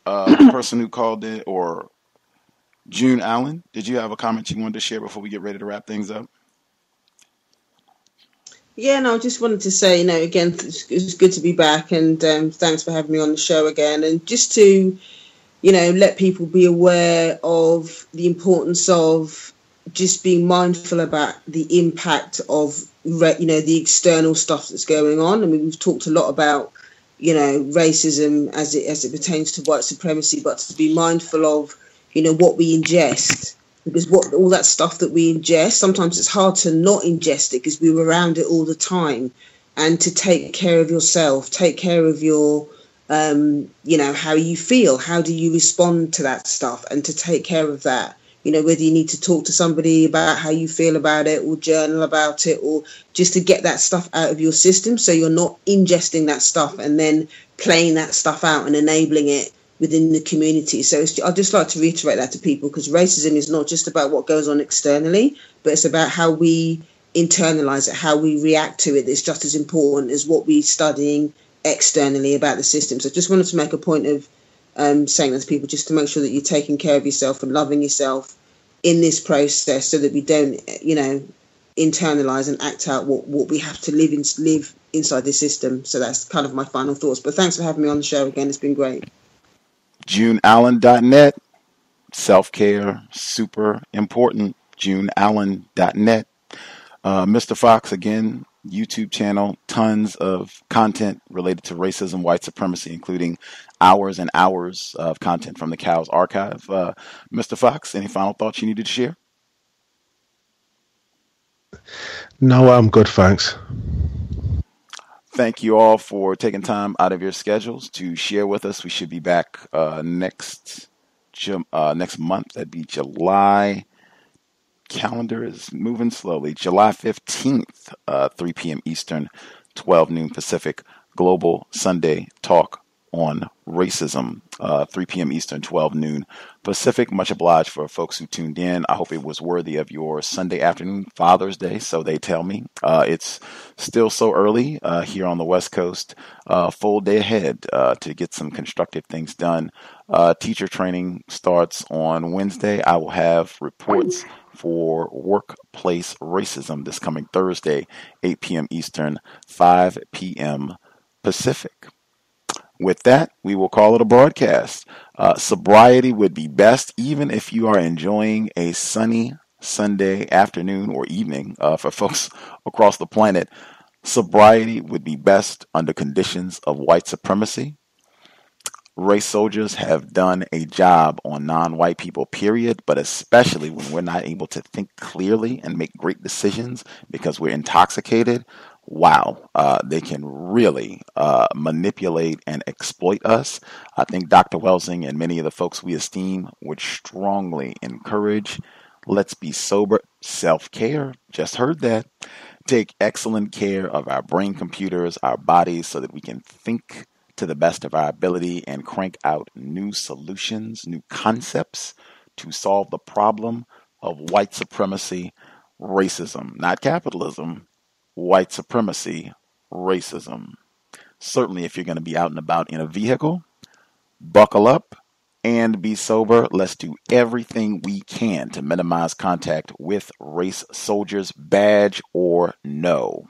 The person who called in, or June Allen, did you have a comment you wanted to share before we get ready to wrap things up? Yeah, no, I just wanted to say, again, it's good to be back, and thanks for having me on the show again. And just to, let people be aware of the importance of just being mindful about the impact of, the external stuff that's going on. I mean, we've talked a lot about, racism as it pertains to white supremacy, but to be mindful of, what we ingest, because all that stuff that we ingest, sometimes it's hard to not ingest it because we're around it all the time. And to take care of yourself, take care of your, how you feel, how do you respond to that stuff, and to take care of that. Whether you need to talk to somebody about how you feel about it, or journal about it, or just to get that stuff out of your system so you're not ingesting that stuff and then playing that stuff out and enabling it within the community. So I'd just like to reiterate that to people, because racism is not just about what goes on externally, but it's about how we internalize it, how we react to it. It's just as important as what we're studying externally about the system. So I just wanted to make a point of saying that to people, just to make sure that you're taking care of yourself and loving yourself in this process, so that we don't, internalize and act out what we have to live inside this system. So that's kind of my final thoughts. But thanks for having me on the show again. It's been great. JuneAllen.net. Self-care, super important. JuneAllen.net. Mr. Fox, again, YouTube channel, tons of content related to racism, white supremacy, including hours and hours of content from the C.O.W.S archive. Mr. Fox, any final thoughts you needed to share? No, I'm good, thanks. Thank you all for taking time out of your schedules to share with us. We should be back next month. That'd be July calendar is moving slowly. July 15th, 3 p.m. Eastern, 12 noon Pacific, Global Sunday Talk on Racism, 3 p.m. Eastern, 12 noon Pacific. Much obliged for folks who tuned in. I hope it was worthy of your Sunday afternoon, Father's Day, so they tell me. It's still so early here on the West Coast. Full day ahead to get some constructive things done. Teacher training starts on Wednesday. I will have reports for workplace racism this coming Thursday, 8 p.m. Eastern, 5 p.m. Pacific. With that, we will call it a broadcast. Sobriety would be best even if you are enjoying a sunny Sunday afternoon or evening for folks across the planet. Sobriety would be best under conditions of white supremacy. Race soldiers have done a job on non-white people, period, but especially when we're not able to think clearly and make great decisions because we're intoxicated. Wow, they can really manipulate and exploit us. I think Dr. Welsing and many of the folks we esteem would strongly encourage, let's be sober, self-care, just heard that. Take excellent care of our brain computers, our bodies, so that we can think to the best of our ability and crank out new solutions, new concepts to solve the problem of white supremacy, racism, not capitalism, white supremacy, racism. Certainly, if you're going to be out and about in a vehicle, buckle up and be sober. Let's do everything we can to minimize contact with race soldiers, badge or no.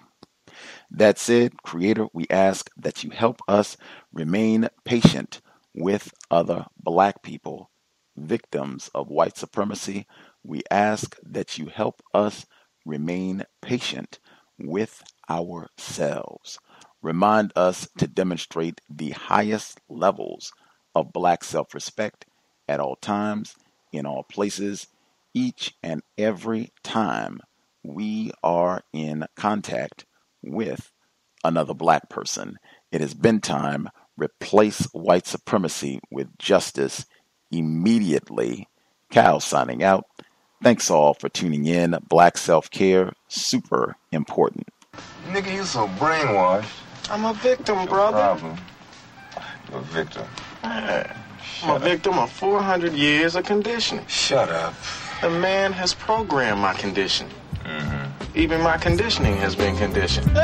That said, Creator, we ask that you help us remain patient with other black people, victims of white supremacy. We ask that you help us remain patient with ourselves. Remind us to demonstrate the highest levels of black self-respect at all times, in all places, each and every time we are in contact with another black person. It has been time. Replace white supremacy with justice immediately. Cal signing out. Thanks all for tuning in. Black self-care, super important. Nigga, you so brainwashed. I'm a victim, brother. Problem. You're a victim. I'm a victim of 400 years of conditioning. Shut up. The man has programmed my condition. Mm-hmm. Even my conditioning has been conditioned.